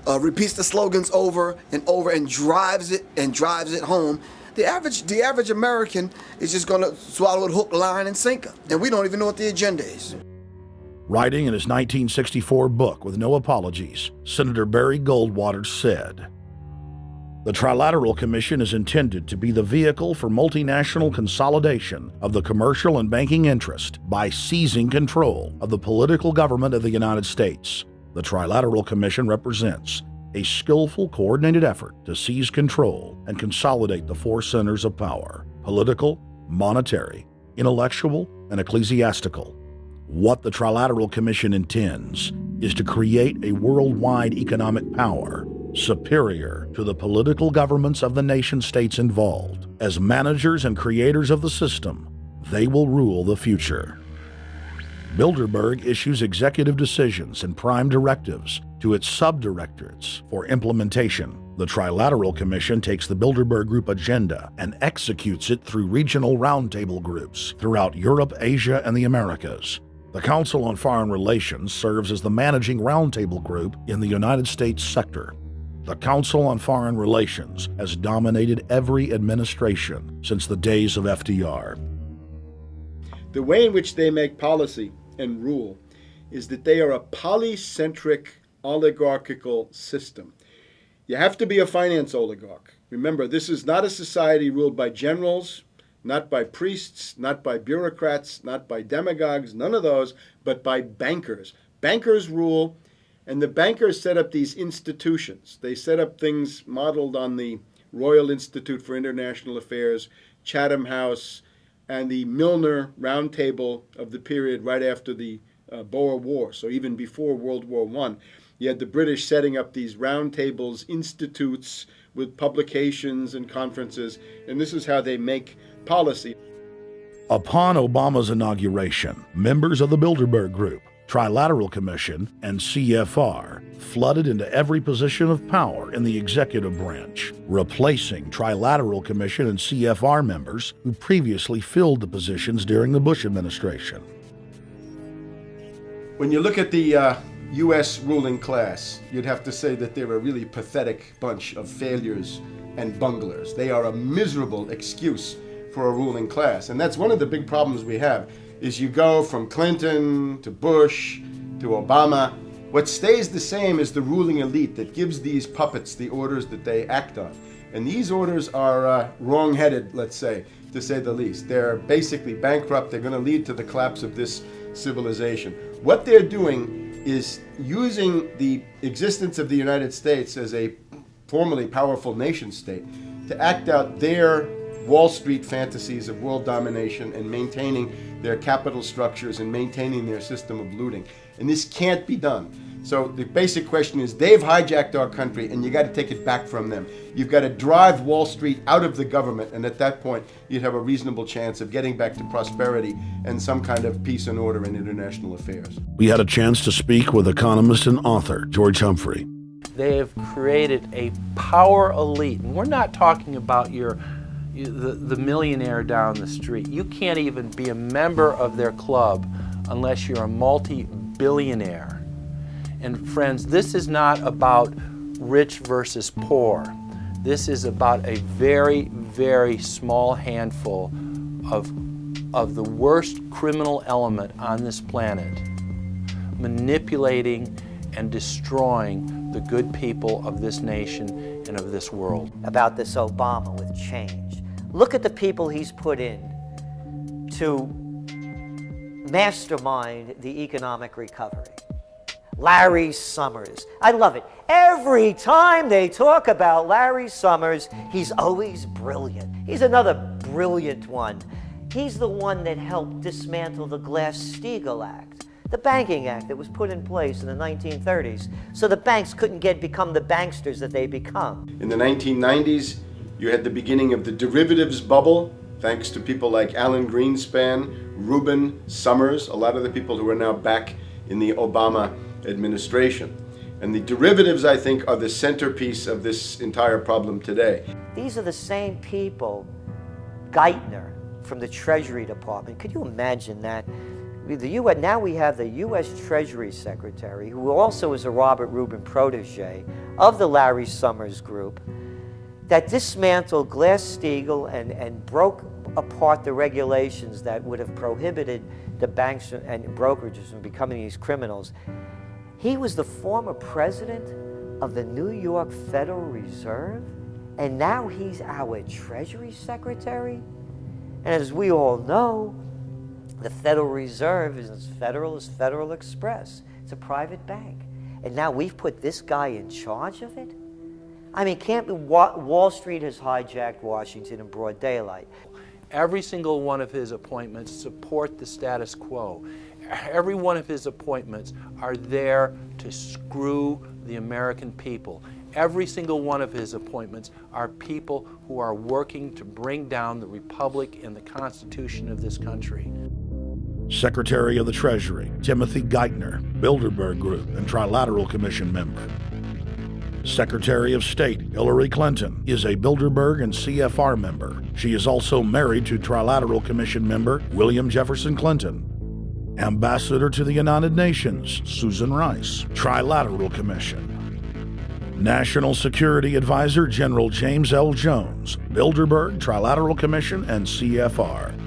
repeats the slogans over and over and drives it home, the average American is just going to swallow it hook, line, and sinker. And we don't even know what the agenda is.
Writing in his 1964 book, With No Apologies, Senator Barry Goldwater said, The Trilateral Commission is intended to be the vehicle for multinational consolidation of the commercial and banking interest by seizing control of the political government of the United States. The Trilateral Commission represents a skillful, coordinated effort to seize control and consolidate the four centers of power: political, monetary, intellectual, and ecclesiastical. What the Trilateral Commission intends is to create a worldwide economic power superior to the political governments of the nation-states involved. As managers and creators of the system, they will rule the future. Bilderberg issues executive decisions and prime directives to its subdirectorates for implementation. The Trilateral Commission takes the Bilderberg Group agenda and executes it through regional roundtable groups throughout Europe, Asia, and the Americas. The Council on Foreign Relations serves as the managing roundtable group in the United States sector. The Council on Foreign Relations has dominated every administration since the days of FDR.
The way in which they make policy and rule is that they are a polycentric oligarchical system. You have to be a finance oligarch. Remember, this is not a society ruled by generals, not by priests, not by bureaucrats, not by demagogues, none of those, but by bankers. Bankers rule, and the bankers set up these institutions. They set up things modeled on the Royal Institute for International Affairs, Chatham House, and the Milner Round Table of the period right after the Boer War, so even before World War I. You had the British setting up these round tables, institutes with publications and conferences, and this is how they make policy.
Upon Obama's inauguration, members of the Bilderberg Group, Trilateral Commission, and CFR flooded into every position of power in the executive branch, replacing Trilateral Commission and CFR members who previously filled the positions during the Bush administration.
When you look at the U.S. ruling class, you'd have to say that they're a really pathetic bunch of failures and bunglers. They are a miserable excuse for a ruling class. And that's one of the big problems we have, is you go from Clinton to Bush to Obama. What stays the same is the ruling elite that gives these puppets the orders that they act on. And these orders are wrong-headed, let's say, to say the least. They're basically bankrupt. They're going to lead to the collapse of this civilization. What they're doing is using the existence of the United States as a formerly powerful nation state to act out their Wall Street fantasies of world domination and maintaining their capital structures and maintaining their system of looting. And this can't be done. So the basic question is, they've hijacked our country and you got to take it back from them. You've got to drive Wall Street out of the government, and at that point you'd have a reasonable chance of getting back to prosperity and some kind of peace and order in international affairs.
We had a chance to speak with economist and author George Humphrey.
They have created a power elite. And we're not talking about the millionaire down the street. You can't even be a member of their club unless you're a multi-billionaire. And friends, this is not about rich versus poor. This is about a very, very small handful of the worst criminal element on this planet, manipulating and destroying the good people of this nation and of this world.
About this Obama with change. Look at the people he's put in to mastermind the economic recovery. Larry Summers. I love it. Every time they talk about Larry Summers, he's always brilliant. He's another brilliant one. He's the one that helped dismantle the Glass-Steagall Act, the banking act that was put in place in the 1930s, so the banks couldn't become the banksters that they become.
In the 1990s, you had the beginning of the derivatives bubble, thanks to people like Alan Greenspan, Rubin, Summers, a lot of the people who are now back in the Obama administration. And the derivatives, I think, are the centerpiece of this entire problem today.
These are the same people, Geithner from the Treasury Department. Could you imagine that? Now we have the U.S. Treasury Secretary, who also is a Robert Rubin protege of the Larry Summers Group, that dismantled Glass-Steagall and broke apart the regulations that would have prohibited the banks and brokerages from becoming these criminals. He was the former president of the New York Federal Reserve, And now he's our Treasury Secretary? And as we all know, the Federal Reserve is as Federal Express. It's a private bank. And now we've put this guy in charge of it? I mean, Wall Street has hijacked Washington in broad daylight.
Every single one of his appointments support the status quo. Every one of his appointments are there to screw the American people. Every single one of his appointments are people who are working to bring down the Republic and the Constitution of this country.
Secretary of the Treasury, Timothy Geithner, Bilderberg Group and Trilateral Commission member. Secretary of State, Hillary Clinton, is a Bilderberg and CFR member. She is also married to Trilateral Commission member William Jefferson Clinton. Ambassador to the United Nations, Susan Rice, Trilateral Commission. National Security Advisor General James L. Jones, Bilderberg, Trilateral Commission, and CFR.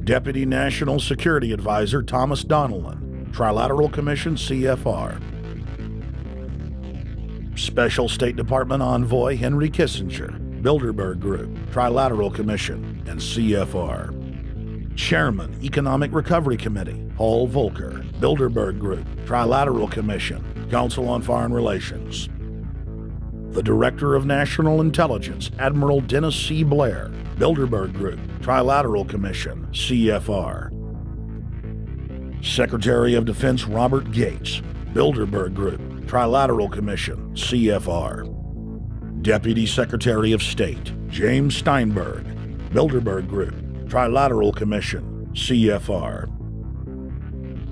Deputy National Security Advisor Thomas Donnellan, Trilateral Commission, CFR. Special State Department Envoy Henry Kissinger, Bilderberg Group, Trilateral Commission, and CFR. Chairman, Economic Recovery Committee, Paul Volcker, Bilderberg Group, Trilateral Commission, Council on Foreign Relations. The Director of National Intelligence, Admiral Dennis C. Blair, Bilderberg Group, Trilateral Commission, CFR. Secretary of Defense Robert Gates, Bilderberg Group, Trilateral Commission, CFR. Deputy Secretary of State James Steinberg, Bilderberg Group, Trilateral Commission, CFR.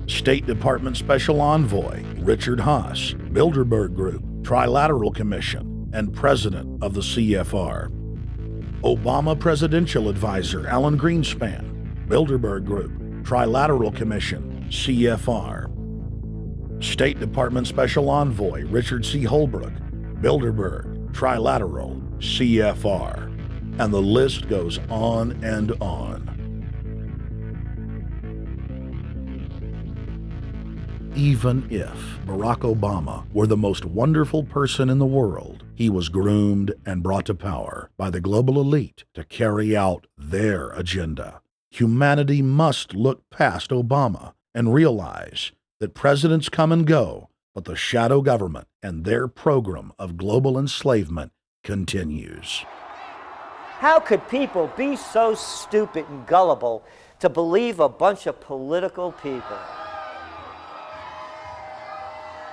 State Department Special Envoy Richard Haas, Bilderberg Group, Trilateral Commission, and President of the CFR. Obama Presidential Advisor Alan Greenspan, Bilderberg Group, Trilateral Commission, CFR. State Department Special Envoy Richard C. Holbrooke, Bilderberg, Trilateral, CFR. And the list goes on and on. Even if Barack Obama were the most wonderful person in the world, he was groomed and brought to power by the global elite to carry out their agenda. Humanity must look past Obama and realize that presidents come and go, but the shadow government and their program of global enslavement continues.
How could people be so stupid and gullible to believe a bunch of political people?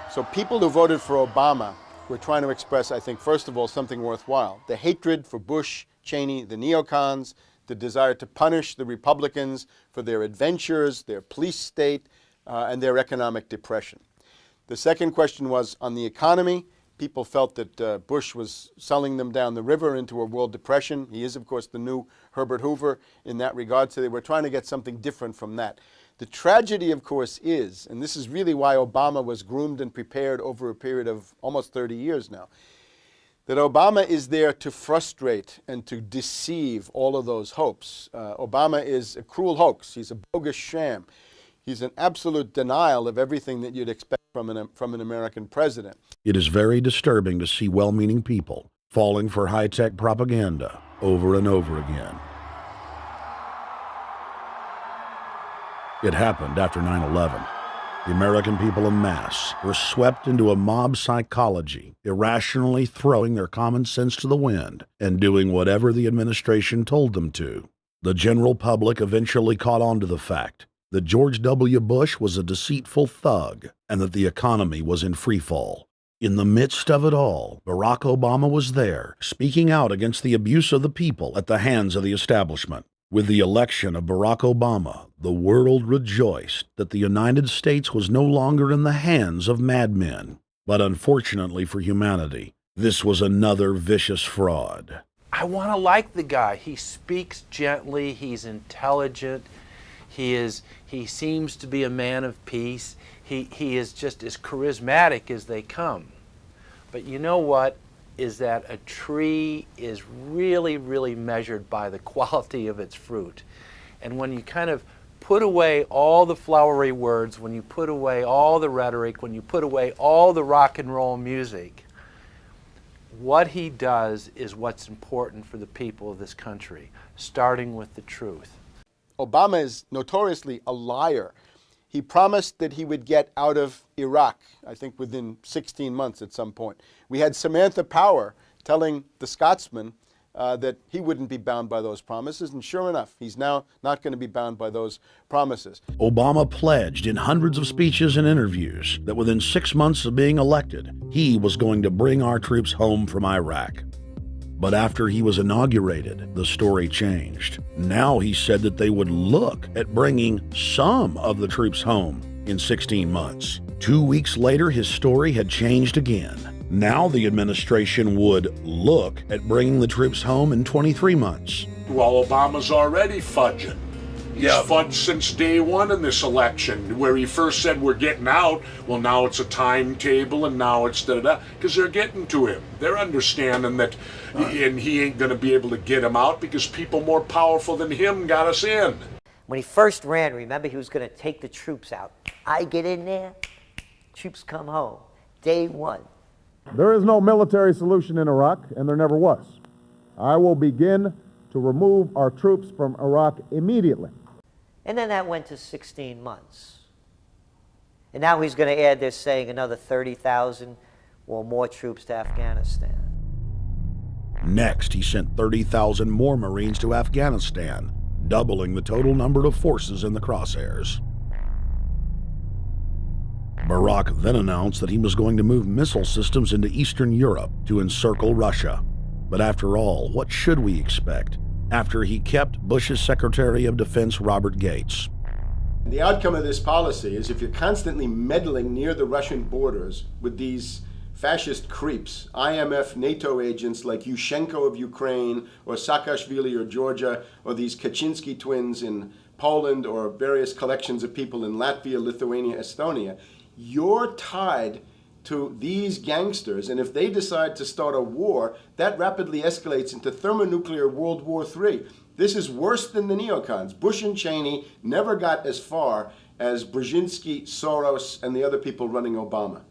So people who voted for Obama were trying to express, I think, first of all, something worthwhile. The hatred for Bush, Cheney, the neocons, the desire to punish the Republicans for their adventures, their police state, and their economic depression. The second question was on the economy. People felt that Bush was selling them down the river into a world depression. He is, of course, the new Herbert Hoover in that regard, so they were trying to get something different from that. The tragedy, of course, is, and this is really why Obama was groomed and prepared over a period of almost 30 years now, that Obama is there to frustrate and to deceive all of those hopes. Obama is a cruel hoax. He's a bogus sham. He's an absolute denial of everything that you'd expect from an American president.
It is very disturbing to see well-meaning people falling for high-tech propaganda over and over again. It happened after 9/11. The American people en masse were swept into a mob psychology, irrationally throwing their common sense to the wind and doing whatever the administration told them to. The general public eventually caught on to the fact that George W. Bush was a deceitful thug and that the economy was in freefall. In the midst of it all, Barack Obama was there, speaking out against the abuse of the people at the hands of the establishment. With the election of Barack Obama, the world rejoiced that the United States was no longer in the hands of madmen. But unfortunately for humanity, this was another vicious fraud.
I want to like the guy. He speaks gently, he's intelligent, he seems to be a man of peace. He is just as charismatic as they come. But you know what? Is that a tree is really, really measured by the quality of its fruit. And when you kind of put away all the flowery words, when you put away all the rhetoric, when you put away all the rock and roll music, What he does is what's important for the people of this country, starting with the truth.
Obama is notoriously a liar. He promised that he would get out of Iraq, I think within 16 months at some point. We had Samantha Power telling the Scotsman that he wouldn't be bound by those promises, and sure enough, he's now not going to be bound by those promises.
Obama pledged in hundreds of speeches and interviews that within 6 months of being elected, he was going to bring our troops home from Iraq. But after he was inaugurated, the story changed. Now he said that they would look at bringing some of the troops home in 16 months. 2 weeks later, his story had changed again. Now the administration would look at bringing the troops home in 23 months.
Well, Obama's already fudging. He's fudged since day one in this election, where he first said we're getting out. Well, now it's a timetable, and now it's da-da-da, because they're getting to him. They're understanding that, and he ain't going to be able to get him out because people more powerful than him got us in.
When he first ran, remember, he was going to take the troops out. I get in there, troops come home. Day one.
There is no military solution in Iraq, and there never was. I will begin to remove our troops from Iraq immediately.
And then that went to 16 months. And now he's going to add, they're saying, another 30,000 or more troops to Afghanistan.
Next, he sent 30,000 more Marines to Afghanistan, doubling the total number of forces in the crosshairs. Barack then announced that he was going to move missile systems into Eastern Europe to encircle Russia. But after all, what should we expect after he kept Bush's Secretary of Defense Robert Gates?
The outcome of this policy is if you're constantly meddling near the Russian borders with these fascist creeps, IMF, NATO agents like Yushchenko of Ukraine, or Saakashvili or Georgia, or these Kaczynski twins in Poland, or various collections of people in Latvia, Lithuania, Estonia, you're tied to these gangsters, and if they decide to start a war, that rapidly escalates into thermonuclear World War III. This is worse than the neocons. Bush and Cheney never got as far as Brzezinski, Soros, and the other people running Obama.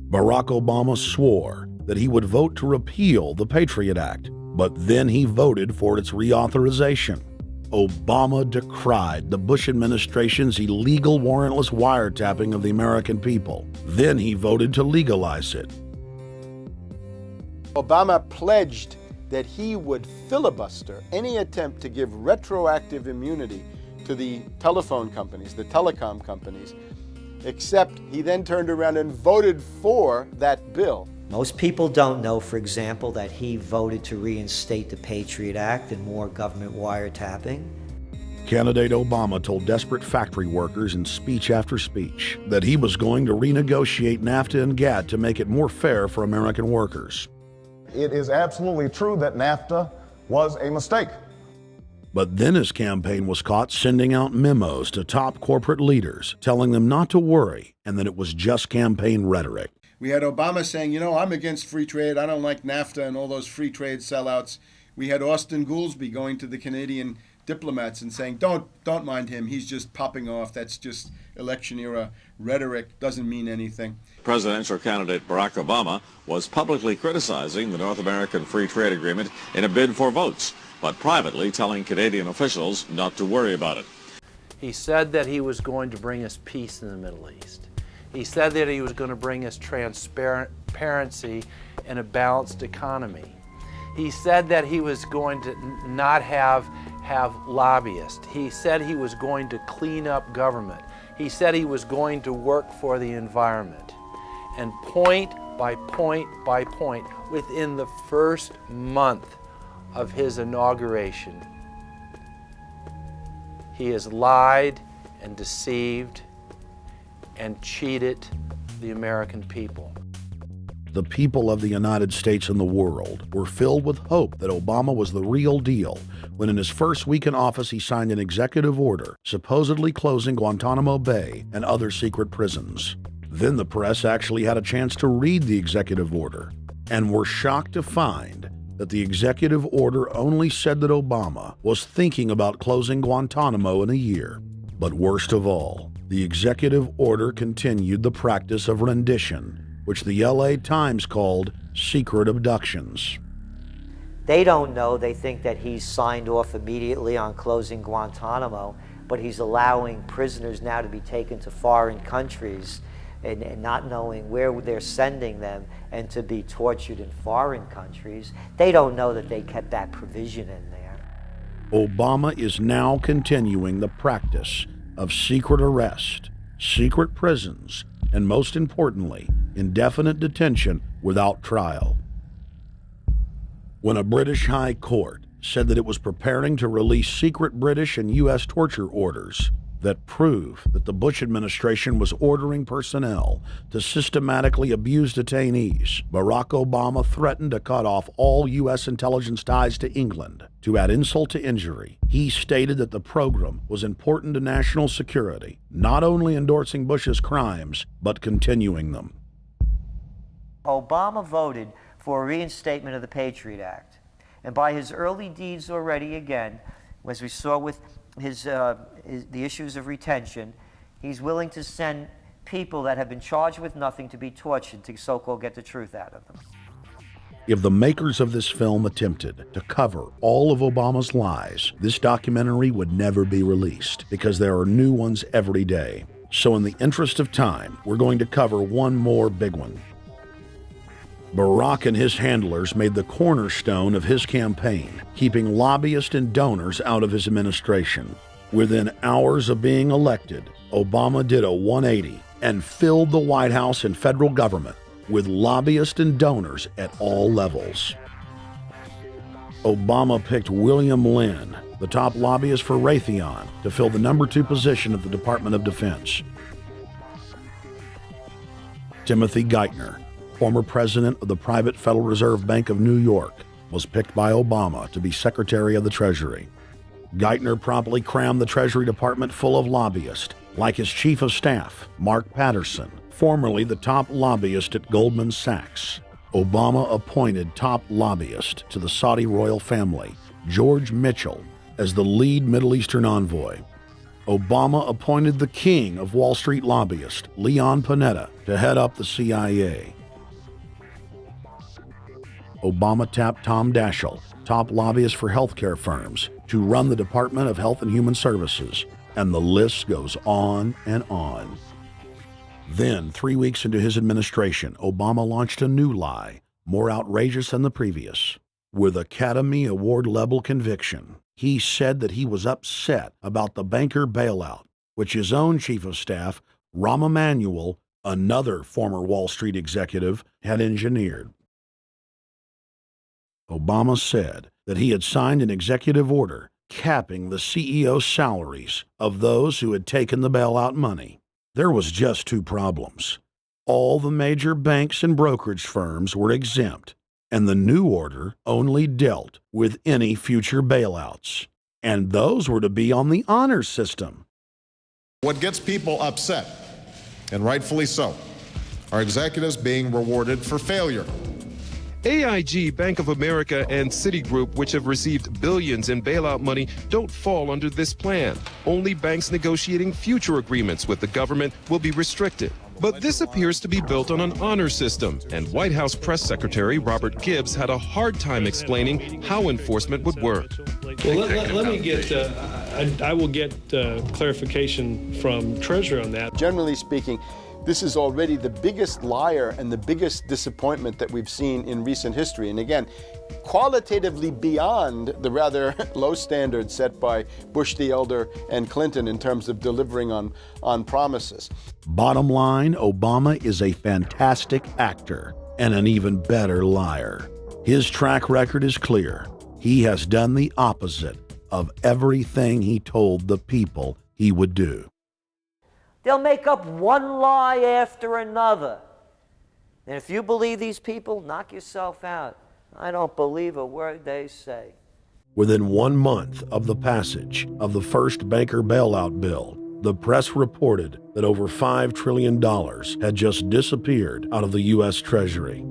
Barack Obama swore that he would vote to repeal the Patriot Act, but then he voted for its reauthorization. Obama decried the Bush administration's illegal warrantless wiretapping of the American people. Then he voted to legalize it.
Obama pledged that he would filibuster any attempt to give retroactive immunity to the telephone companies, the telecom companies, except he then turned around and voted for that bill.
Most people don't know, for example, that he voted to reinstate the Patriot Act and more government wiretapping.
Candidate Obama told desperate factory workers in speech after speech that he was going to renegotiate NAFTA and GATT to make it more fair for American workers.
It is absolutely true that NAFTA was a mistake.
But then his campaign was caught sending out memos to top corporate leaders, telling them not to worry and that it was just campaign rhetoric.
We had Obama saying, you know, I'm against free trade. I don't like NAFTA and all those free trade sellouts. We had Austin Goolsbee going to the Canadian diplomats and saying, don't mind him. He's just popping off. That's just election era rhetoric. Doesn't mean anything.
Presidential candidate Barack Obama was publicly criticizing the North American Free Trade Agreement in a bid for votes, but privately telling Canadian officials not to worry about it.
He said that he was going to bring us peace in the Middle East. He said that he was going to bring us transparency and a balanced economy. He said that he was going to not have lobbyists. He said he was going to clean up government. He said he was going to work for the environment. And point by point by point, within the first month of his inauguration, he has lied and deceived and cheated the American people.
The people of the United States and the world were filled with hope that Obama was the real deal when in his first week in office he signed an executive order supposedly closing Guantanamo Bay and other secret prisons. Then the press actually had a chance to read the executive order and were shocked to find that the executive order only said that Obama was thinking about closing Guantanamo in a year. But worst of all, the executive order continued the practice of rendition which the LA Times called secret abductions.
They don't know. They think that he's signed off immediately on closing Guantanamo, but he's allowing prisoners now to be taken to foreign countries and not knowing where they're sending them and to be tortured in foreign countries. They don't know that they kept that provision in there.
Obama is now continuing the practice of secret arrest, secret prisons, and most importantly, indefinite detention without trial. When a British high court said that it was preparing to release secret British and U.S. torture orders that prove that the Bush administration was ordering personnel to systematically abuse detainees, Barack Obama threatened to cut off all U.S. intelligence ties to England. To add insult to injury, he stated that the program was important to national security, not only endorsing Bush's crimes, but continuing them.
Obama voted for a reinstatement of the Patriot Act. And by his early deeds already, again, as we saw with the issues of retention, he's willing to send people that have been charged with nothing to be tortured to so-called get the truth out of them.
If the makers of this film attempted to cover all of Obama's lies, this documentary would never be released because there are new ones every day. So in the interest of time, we're going to cover one more big one. Barack and his handlers made the cornerstone of his campaign, keeping lobbyists and donors out of his administration. Within hours of being elected, Obama did a 180 and filled the White House and federal government with lobbyists and donors at all levels. Obama picked William Lynn, the top lobbyist for Raytheon, to fill the #2 position at the Department of Defense. Timothy Geithner, former president of the private Federal Reserve Bank of New York, was picked by Obama to be Secretary of the Treasury. Geithner promptly crammed the Treasury Department full of lobbyists, like his chief of staff, Mark Patterson, formerly the top lobbyist at Goldman Sachs. Obama appointed top lobbyist to the Saudi royal family, George Mitchell, as the lead Middle Eastern envoy. Obama appointed the king of Wall Street lobbyists, Leon Panetta, to head up the CIA. Obama tapped Tom Daschle, top lobbyist for healthcare firms, to run the Department of Health and Human Services, and the list goes on and on. Then, 3 weeks into his administration, Obama launched a new lie, more outrageous than the previous. With Academy Award-level conviction, he said that he was upset about the banker bailout, which his own chief of staff, Rahm Emanuel, another former Wall Street executive, had engineered. Obama said that he had signed an executive order capping the CEO's salaries of those who had taken the bailout money. There was just 2 problems. All the major banks and brokerage firms were exempt, and the new order only dealt with any future bailouts, and those were to be on the honor system.
What gets people upset, and rightfully so, are executives being rewarded for failure.
AIG, Bank of America, and Citigroup, which have received billions in bailout money, don't fall under this plan. Only banks negotiating future agreements with the government will be restricted. But this appears to be built on an honor system, and White House Press Secretary Robert Gibbs had a hard time explaining how enforcement would work.
Well, let me get, I will get clarification from Treasury on that.
Generally speaking, this is already the biggest liar and the biggest disappointment that we've seen in recent history. And again, qualitatively beyond the rather low standards set by Bush the Elder and Clinton in terms of delivering on promises.
Bottom line, Obama is a fantastic actor and an even better liar. His track record is clear. He has done the opposite of everything he told the people he would do.
They'll make up one lie after another. And if you believe these people, knock yourself out. I don't believe a word they say.
Within 1 month of the passage of the first banker bailout bill, the press reported that over $5 trillion had just disappeared out of the U.S. Treasury.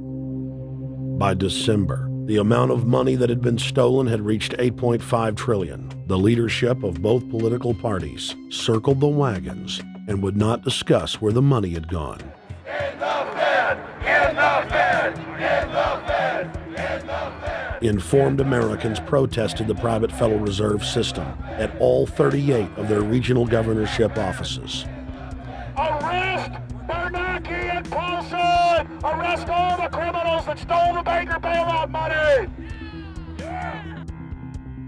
By December, the amount of money that had been stolen had reached $8.5 trillion. The leadership of both political parties circled the wagons and would not discuss where the money had gone.
In the Fed! In the Fed! In the Fed! In the Fed!
Informed Americans protested the private Federal Reserve System at all 38 of their regional governorship offices.
Arrest Bernanke and Mossad! Arrest all the criminals that stole the banker bailout money!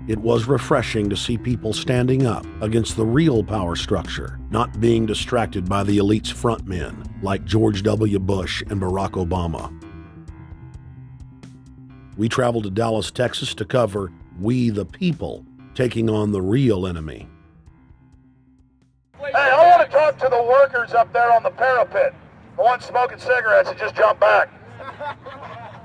It was refreshing to see people standing up against the real power structure, not being distracted by the elite's frontmen like George W. Bush and Barack Obama. We traveled to Dallas, Texas to cover We the People taking on the real enemy.
Hey, I want to talk to the workers up there on the parapet. The ones smoking cigarettes that just jumped back.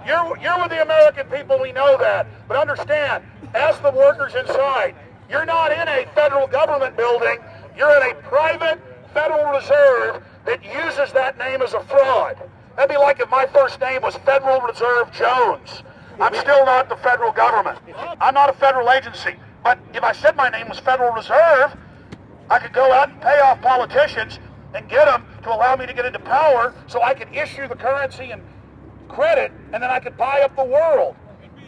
You're with the American people, we know that. But understand, ask the workers inside. You're not in a federal government building. You're in a private Federal Reserve that uses that name as a fraud. That'd be like if my first name was Federal Reserve Jones. I'm still not the federal government. I'm not a federal agency. But if I said my name was Federal Reserve, I could go out and pay off politicians and get them to allow me to get into power so I could issue the currency and credit, and then I could buy up the world.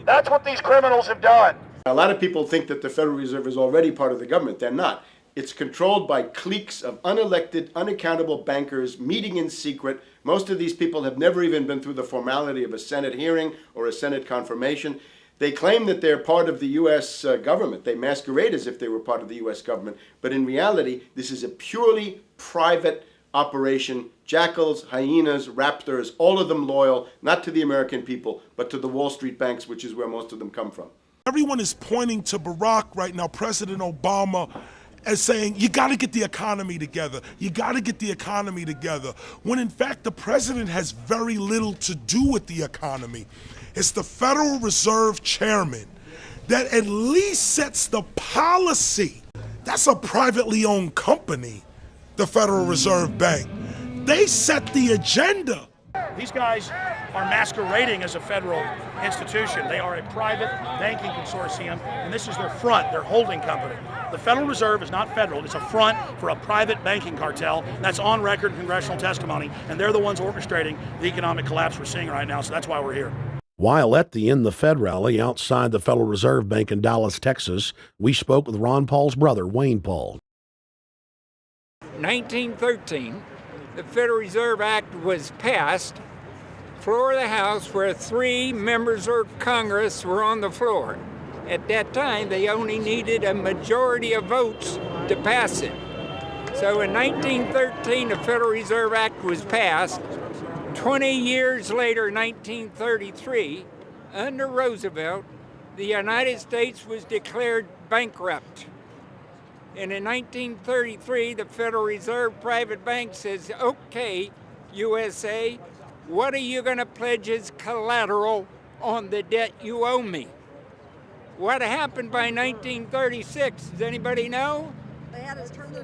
That's what these criminals have done.
A lot of people think that the Federal Reserve is already part of the government. They're not. It's controlled by cliques of unelected, unaccountable bankers meeting in secret. Most of these people have never even been through the formality of a Senate hearing or a Senate confirmation. They claim that they're part of the U.S. government. They masquerade as if they were part of the U.S. government. But in reality, this is a purely private operation. Jackals, hyenas, raptors, all of them loyal, not to the American people, but to the Wall Street banks, which is where most of them come from.
Everyone is pointing to Barack right now, President Obama, as saying, you got to get the economy together. You got to get the economy together. When in fact, the president has very little to do with the economy. It's the Federal Reserve chairman that at least sets the policy. That's a privately owned company, the Federal Reserve Bank. They set the agenda.
These guys are masquerading as a federal institution. They are a private banking consortium, and this is their front, their holding company. The Federal Reserve is not federal. It's a front for a private banking cartel. That's on record in congressional testimony, and they're the ones orchestrating the economic collapse we're seeing right now, so that's why we're here.
While at the In the Fed rally outside the Federal Reserve Bank in Dallas, Texas, we spoke with Ron Paul's brother, Wayne Paul.
1913, the Federal Reserve Act was passed, floor of the House, where 3 members of Congress were on the floor. At that time, they only needed a majority of votes to pass it. So in 1913, the Federal Reserve Act was passed. 20 years later, 1933, under Roosevelt, the United States was declared bankrupt. And in 1933, the Federal Reserve Private Bank says, okay, USA, what are you going to pledge as collateral on the debt you owe me? What happened by 1936? Does anybody know?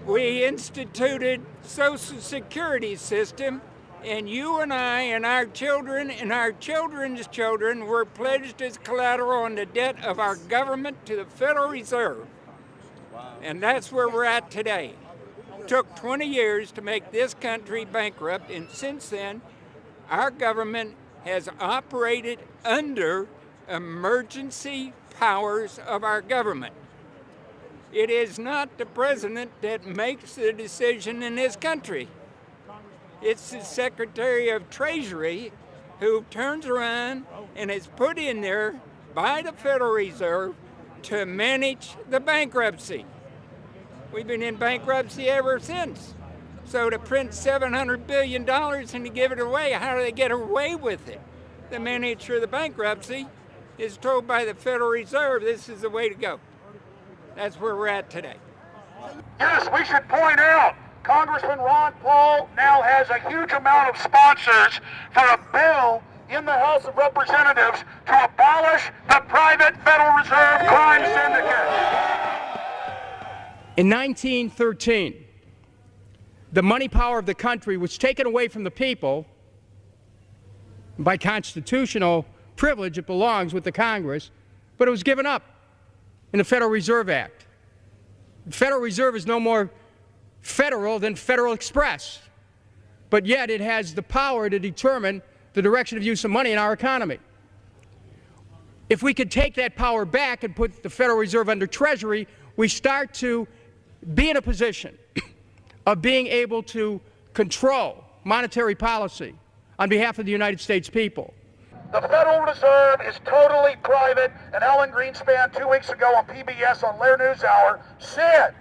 We instituted Social Security system, and you and I and our children and our children's children were pledged as collateral on the debt of our government to the Federal Reserve. And that's where we're at today. It took 20 years to make this country bankrupt, and since then, our government has operated under emergency powers of our government. It is not the president that makes the decision in this country. It's the Secretary of Treasury who turns around and is put in there by the Federal Reserve to manage the bankruptcy. We've been in bankruptcy ever since. So to print $700 billion and to give it away, how do they get away with it? The manager of the bankruptcy is told by the Federal Reserve this is the way to go. That's where we're at today.
Yes, we should point out, Congressman Ron Paul now has a huge amount of sponsors for a bill in the House of Representatives to abolish the private Federal Reserve crime syndicate.
In 1913, the money power of the country was taken away from the people. By constitutional privilege, it belongs with the Congress, but it was given up in the Federal Reserve Act. The Federal Reserve is no more federal than Federal Express, but yet it has the power to determine the direction of use of money in our economy. If we could take that power back and put the Federal Reserve under Treasury, we start to be in a position of being able to control monetary policy on behalf of the United States people.
The Federal Reserve is totally private, and Ellen Greenspan 2 weeks ago on PBS on Lair NewsHour said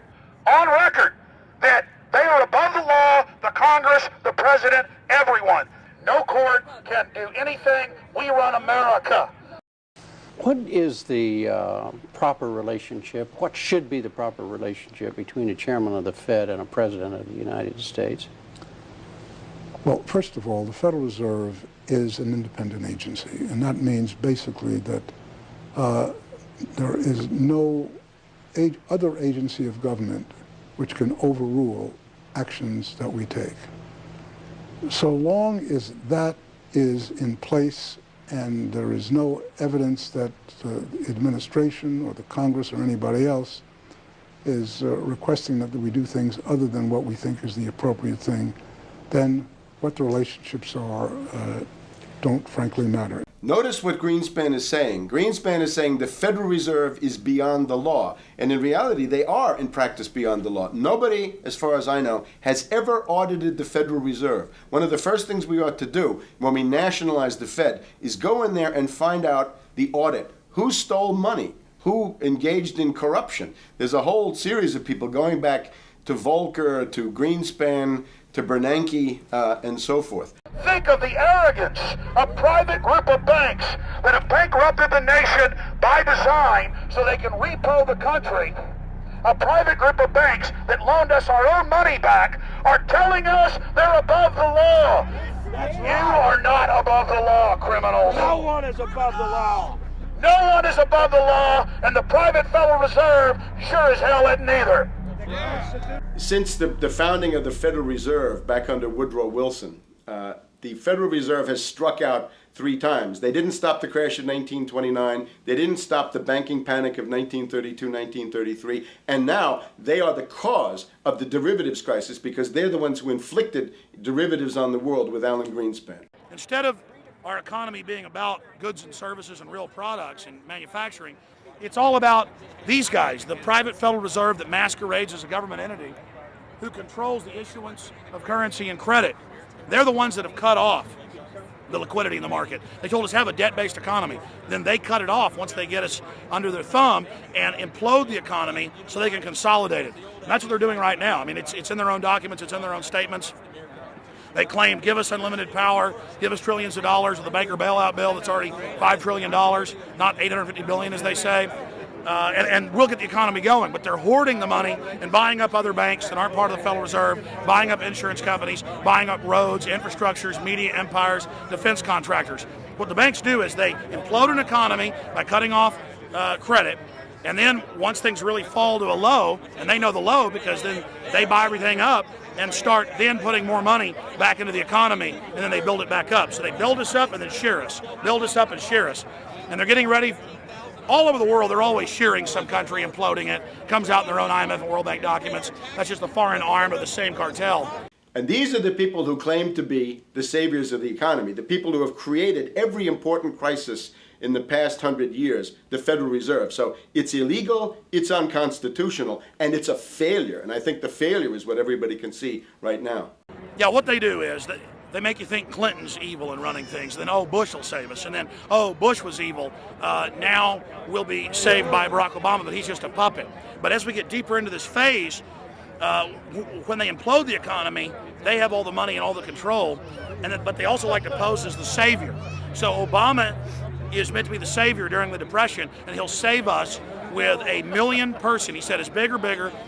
on record that they are above the law, the Congress, the President, everyone. No court can do anything. We run America.
What is the proper relationship, what should be the proper relationship between a chairman of the Fed and a president of the United States?
Well, first of all, the Federal Reserve is an independent agency, and that means basically that there is no other agency of government which can overrule actions that we take. So long as that is in place and there is no evidence that the administration or the Congress or anybody else is requesting that we do things other than what we think is the appropriate thing, then what the relationships are don't frankly matter.
Notice what Greenspan is saying. Greenspan is saying the Federal Reserve is beyond the law. And in reality, they are in practice beyond the law. Nobody, as far as I know, has ever audited the Federal Reserve. One of the first things we ought to do when we nationalize the Fed is go in there and find out the audit. Who stole money? Who engaged in corruption? There's a whole series of people going back to Volcker, to Greenspan, to Bernanke, and so forth.
Think of the arrogance of private group of banks that have bankrupted the nation by design so they can repo the country. A private group of banks that loaned us our own money back are telling us they're above the law. You are not above the law, criminals.
No one is above the law.
No one is above the law, and the private Federal Reserve sure as hell isn't either.
Since the founding of the Federal Reserve back under Woodrow Wilson, the Federal Reserve has struck out 3 times. They didn't stop the crash of 1929. They didn't stop the banking panic of 1932, 1933. And now they are the cause of the derivatives crisis because they're the ones who inflicted derivatives on the world with Alan Greenspan.
Instead of our economy being about goods and services and real products and manufacturing, it's all about these guys, the private Federal Reserve that masquerades as a government entity who controls the issuance of currency and credit. They're the ones that have cut off the liquidity in the market. They told us have a debt-based economy. Then they cut it off once they get us under their thumb and implode the economy so they can consolidate it. And that's what they're doing right now. I mean, it's in their own documents, it's in their own statements. They claim, give us unlimited power, give us trillions of dollars of the Baker bailout bill that's already $5 trillion, not $850 billion as they say. And we'll get the economy going, but they're hoarding the money and buying up other banks that aren't part of the Federal Reserve, buying up insurance companies, buying up roads, infrastructures, media empires, defense contractors. What the banks do is they implode an economy by cutting off credit, and then once things really fall to a low, and they know the low because then they buy everything up and start then putting more money back into the economy, and then they build it back up. So they build us up and then shear us, build us up and shear us. And they're getting ready. All over the world, they're always shearing some country, imploding it. Comes out in their own IMF and World Bank documents. That's just the foreign arm of the same cartel.
And these are the people who claim to be the saviors of the economy, the people who have created every important crisis in the past 100 years, the Federal Reserve. So it's illegal, it's unconstitutional, and it's a failure. And I think the failure is what everybody can see right now.
Yeah, what they do is they make you think Clinton's evil in running things. Then, oh, Bush will save us. And then, oh, Bush was evil. Now we'll be saved by Barack Obama, but he's just a puppet. But as we get deeper into this phase, when they implode the economy, they have all the money and all the control. But they also like to pose as the savior. So Obama is meant to be the savior during the Depression, and he'll save us with a 1 million person, he said, is bigger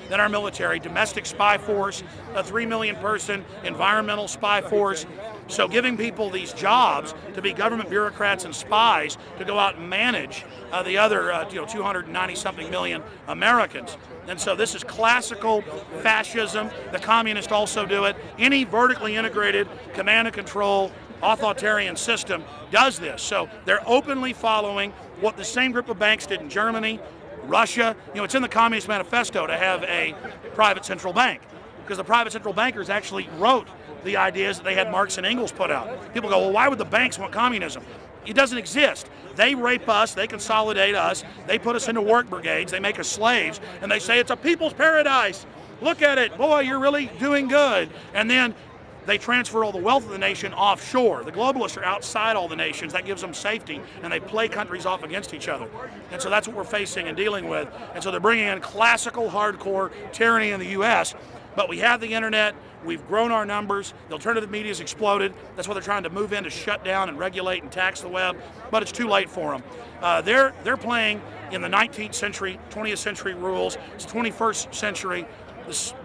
than our military, domestic spy force, a 3 million person environmental spy force. So giving people these jobs to be government bureaucrats and spies to go out and manage the other 290-something million Americans. And so this is classical fascism. The communists also do it. Any vertically integrated command and control authoritarian system does this. So they're openly following what the same group of banks did in Germany, Russia. It's in the Communist Manifesto to have a private central bank, because the private central bankers actually wrote the ideas that they had Marx and Engels put out. People go, well, why would the banks want communism? It doesn't exist. They rape us, they consolidate us, they put us into work brigades, they make us slaves, and they say it's a people's paradise. Look at it, boy, you're really doing good. And then they transfer all the wealth of the nation offshore. The globalists are outside all the nations. That gives them safety, and they play countries off against each other. And so that's what we're facing and dealing with. And so they're bringing in classical, hardcore tyranny in the U.S., but we have the internet. We've grown our numbers. The alternative media has exploded. That's why they're trying to move in to shut down and regulate and tax the web, but it's too late for them. They're playing in the 19th century, 20th century rules. It's the 21st century,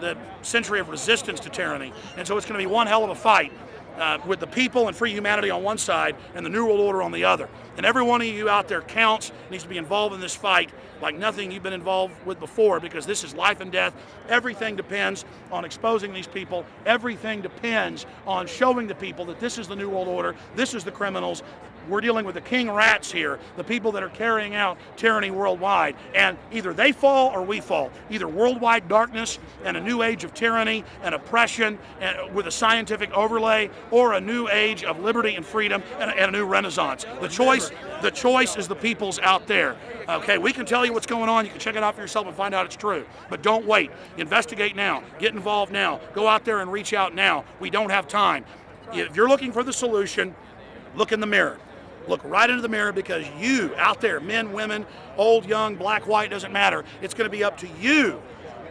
the century of resistance to tyranny. And so it's going to be one hell of a fight with the people and free humanity on one side and the New World Order on the other. And every one of you out there counts, needs to be involved in this fight like nothing you've been involved with before, because this is life and death. Everything depends on exposing these people. Everything depends on showing the people that this is the New World Order, this is the criminals. We're dealing with the king rats here, the people that are carrying out tyranny worldwide. And either they fall or we fall. Either worldwide darkness and a new age of tyranny and oppression and with a scientific overlay, or a new age of liberty and freedom and a new renaissance. The choice is the people's out there. Okay, we can tell you what's going on. You can check it out for yourself and find out it's true. But don't wait. Investigate now. Get involved now. Go out there and reach out now. We don't have time. If you're looking for the solution, look in the mirror. Look right into the mirror, because you out there, men, women, old, young, black, white, doesn't matter. It's going to be up to you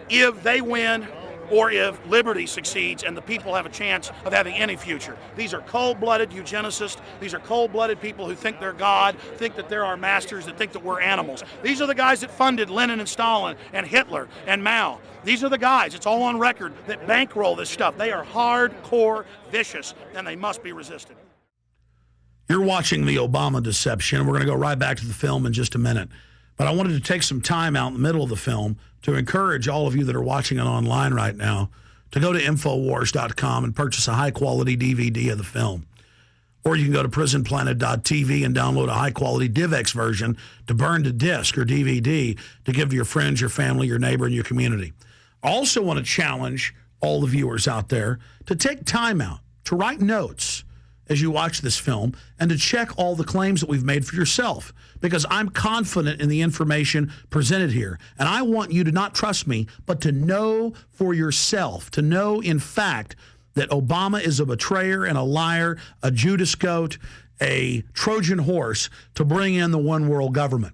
if they win or if liberty succeeds and the people have a chance of having any future. These are cold-blooded eugenicists. These are cold-blooded people who think they're God, think that they're our masters, that think that we're animals. These are the guys that funded Lenin and Stalin and Hitler and Mao. These are the guys, it's all on record, that bankroll this stuff. They are hardcore vicious, and they must be resisted.
You're watching The Obama Deception. We're going to go right back to the film in just a minute. But I wanted to take some time out in the middle of the film to encourage all of you that are watching it online right now to go to Infowars.com and purchase a high-quality DVD of the film. Or you can go to prisonplanet.tv and download a high-quality DivX version to burn to disc or DVD to give to your friends, your family, your neighbor, and your community. I also want to challenge all the viewers out there to take time out to write notes as you watch this film and to check all the claims that we've made for yourself, because I'm confident in the information presented here. And I want you to not trust me, but to know for yourself, to know in fact that Obama is a betrayer and a liar, a Judas goat, a Trojan horse to bring in the one world government.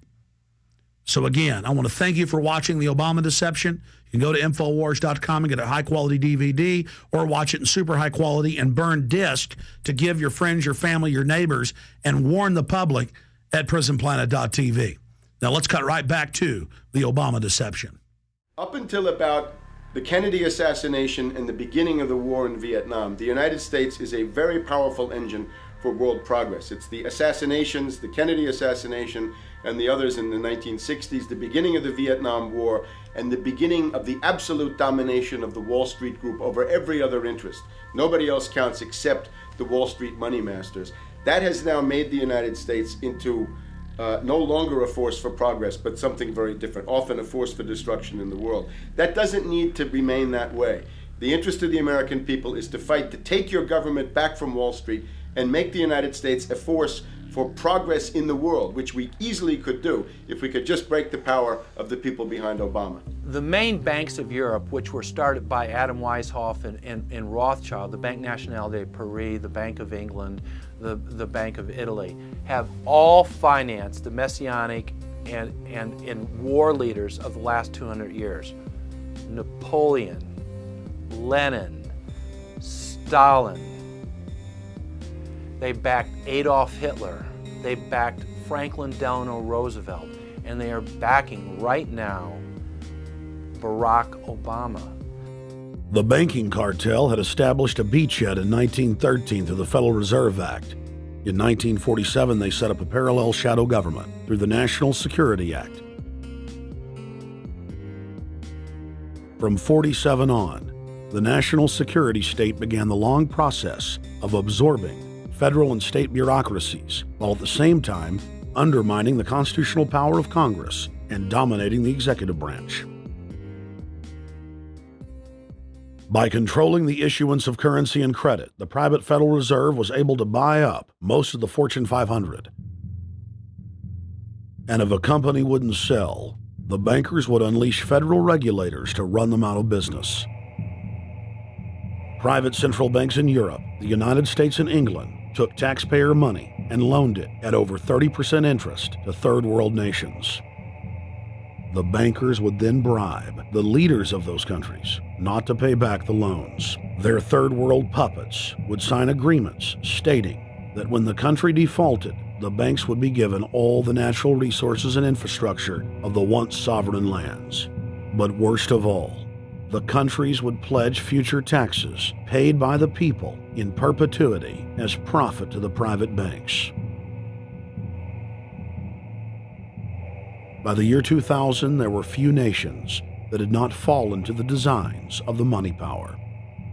So again, I want to thank you for watching The Obama Deception. You can go to Infowars.com and get a high-quality DVD, or watch it in super high quality and burn disc to give your friends, your family, your neighbors, and warn the public at prisonplanet.tv. Now let's cut right back to The Obama Deception.
Up until about the Kennedy assassination and the beginning of the war in Vietnam, the United States is a very powerful engine for world progress. It's the assassinations, the Kennedy assassination, and the others in the 1960s, the beginning of the Vietnam War, and the beginning of the absolute domination of the Wall Street Group over every other interest. Nobody else counts except the Wall Street money masters. That has now made the United States into no longer a force for progress, but something very different, often a force for destruction in the world. That doesn't need to remain that way. The interest of the American people is to fight to take your government back from Wall Street and make the United States a force for progress in the world, which we easily could do if we could just break the power of the people behind Obama.
The main banks of Europe, which were started by Adam Weishaupt and Rothschild, the Banque Nationale de Paris, the Bank of England, the Bank of Italy, have all financed the messianic and war leaders of the last 200 years. Napoleon, Lenin, Stalin. They backed Adolf Hitler. They backed Franklin Delano Roosevelt. And they are backing right now Barack Obama.
The banking cartel had established a beachhead in 1913 through the Federal Reserve Act. In 1947, they set up a parallel shadow government through the National Security Act. From 47 on, the national security state began the long process of absorbing federal and state bureaucracies, while at the same time undermining the constitutional power of Congress and dominating the executive branch. By controlling the issuance of currency and credit, the private Federal Reserve was able to buy up most of the Fortune 500. And if a company wouldn't sell, the bankers would unleash federal regulators to run them out of business. Private central banks in Europe, the United States, and England took taxpayer money and loaned it at over 30% interest to third world nations. The bankers would then bribe the leaders of those countries not to pay back the loans. Their third world puppets would sign agreements stating that when the country defaulted, the banks would be given all the natural resources and infrastructure of the once sovereign lands. But worst of all, the countries would pledge future taxes paid by the people in perpetuity as profit to the private banks. By the year 2000, there were few nations that had not fallen to the designs of the money power.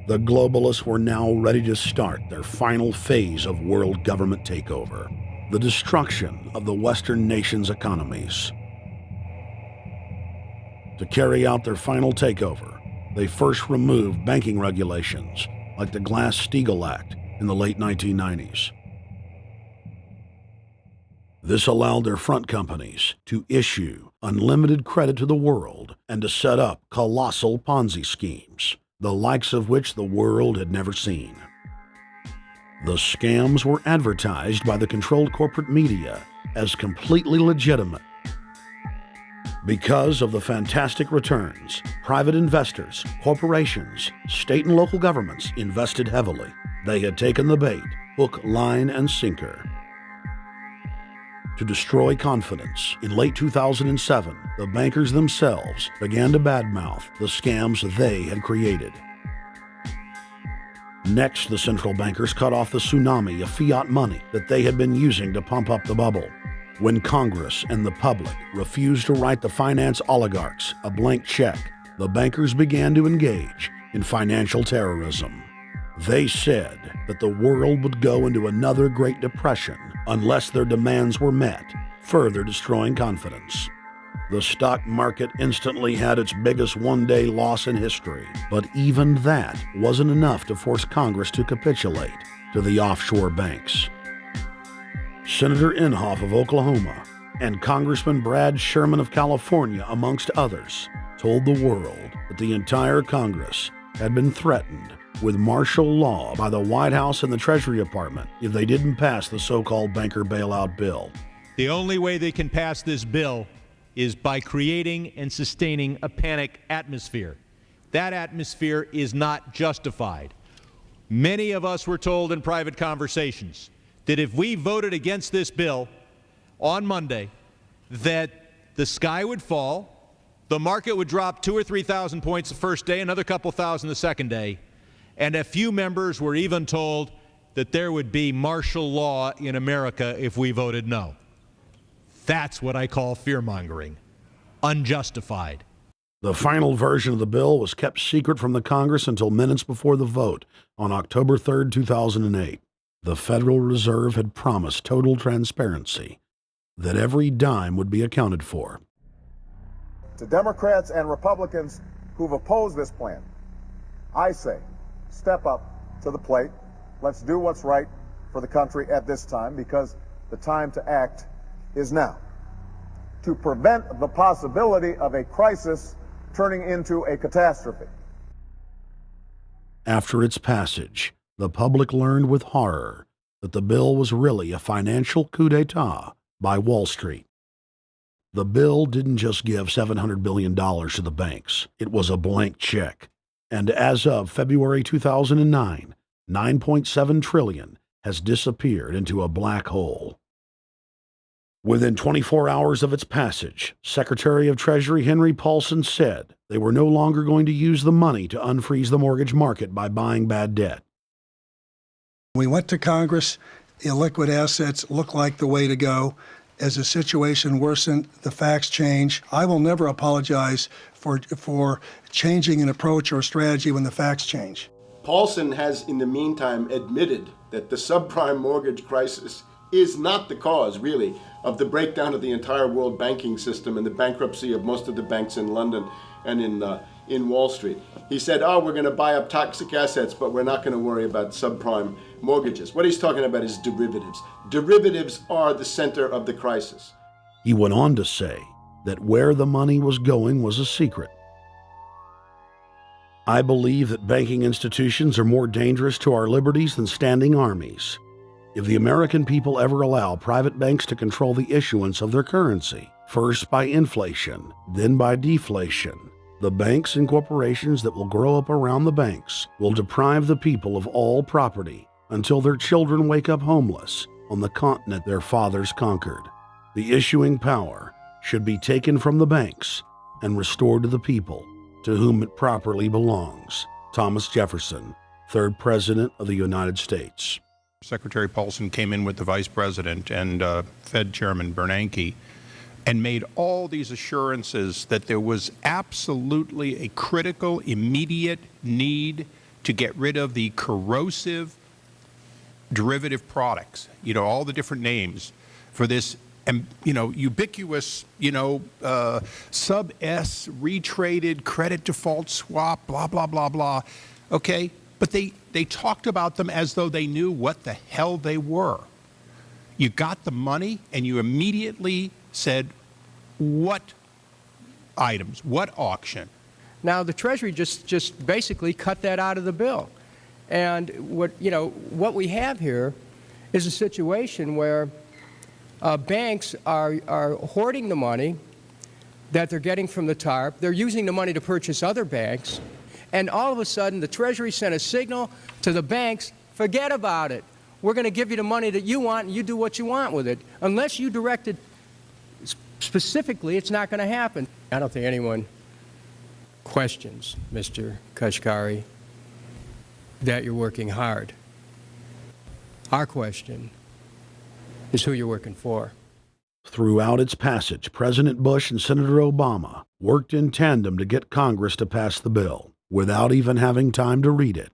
The globalists were now ready to start their final phase of world government takeover, the destruction of the Western nations' economies. To carry out their final takeover, they first removed banking regulations like the Glass-Steagall Act in the late 1990s. This allowed their front companies to issue unlimited credit to the world and to set up colossal Ponzi schemes, the likes of which the world had never seen. The scams were advertised by the controlled corporate media as completely legitimate. Because of the fantastic returns, private investors, corporations, state and local governments invested heavily. They had taken the bait, hook, line, and sinker. To destroy confidence, in late 2007, the bankers themselves began to badmouth the scams they had created. Next, the central bankers cut off the tsunami of fiat money that they had been using to pump up the bubble. When Congress and the public refused to write the finance oligarchs a blank check, the bankers began to engage in financial terrorism. They said that the world would go into another Great Depression unless their demands were met, further destroying confidence. The stock market instantly had its biggest one-day loss in history, but even that wasn't enough to force Congress to capitulate to the offshore banks. Senator Inhofe of Oklahoma and Congressman Brad Sherman of California, amongst others, told the world that the entire Congress had been threatened with martial law by the White House and the Treasury Department if they didn't pass the so-called banker bailout bill.
The only way they can pass this bill is by creating and sustaining a panic atmosphere. That atmosphere is not justified. Many of us were told in private conversations that if we voted against this bill on Monday, that the sky would fall, the market would drop 2,000 or 3,000 points the first day, another couple thousand the second day, and a few members were even told that there would be martial law in America if we voted no. That's what I call fear-mongering. Unjustified.
The final version of the bill was kept secret from the Congress until minutes before the vote on October 3, 2008. The Federal Reserve had promised total transparency, that every dime would be accounted for.
To Democrats and Republicans who've opposed this plan, I say, step up to the plate. Let's do what's right for the country at this time, because the time to act is now, to prevent the possibility of a crisis turning into a catastrophe.
After its passage, the public learned with horror that the bill was really a financial coup d'etat by Wall Street. The bill didn't just give $700 billion to the banks. It was a blank check. And as of February 2009, $9.7 trillion has disappeared into a black hole. Within 24 hours of its passage, Secretary of Treasury Henry Paulson said they were no longer going to use the money to unfreeze the mortgage market by buying bad debt.
We went to Congress. Illiquid assets look like the way to go. As the situation worsened, the facts change. I will never apologize for changing an approach or strategy when the facts change.
Paulson has, in the meantime, admitted that the subprime mortgage crisis is not the cause, really, of the breakdown of the entire world banking system and the bankruptcy of most of the banks in London and in Wall Street. He said, oh, we're going to buy up toxic assets, but we're not going to worry about subprime mortgages. What he's talking about is derivatives. Derivatives are the center of the crisis.
He went on to say that where the money was going was a secret. I believe that banking institutions are more dangerous to our liberties than standing armies. If the American people ever allow private banks to control the issuance of their currency, first by inflation, then by deflation, the banks and corporations that will grow up around the banks will deprive the people of all property until their children wake up homeless on the continent their fathers conquered. The issuing power should be taken from the banks and restored to the people, to whom it properly belongs. Thomas Jefferson, 3rd President of the United States.
Secretary Paulson came in with the Vice President and Fed Chairman Bernanke and made all these assurances that there was absolutely a critical, immediate need to get rid of the corrosive derivative products, all the different names for this, ubiquitous, sub-S, retraded credit default swap, blah, blah, blah, blah, okay? But they talked about them as though they knew what the hell they were. You got the money and you immediately said, what items, what auction?
Now, the Treasury just basically cut that out of the bill. And what we have here is a situation where banks are hoarding the money that they're getting from the TARP. They're using the money to purchase other banks. And all of a sudden, the Treasury sent a signal to the banks, forget about it. We're going to give you the money that you want, and you do what you want with it. Unless you direct it specifically, it's not going to happen. I don't think anyone questions, Mr. Kashkari, that you're working hard. Our question is who you're working for.
Throughout its passage, President Bush and Senator Obama worked in tandem to get Congress to pass the bill without even having time to read it,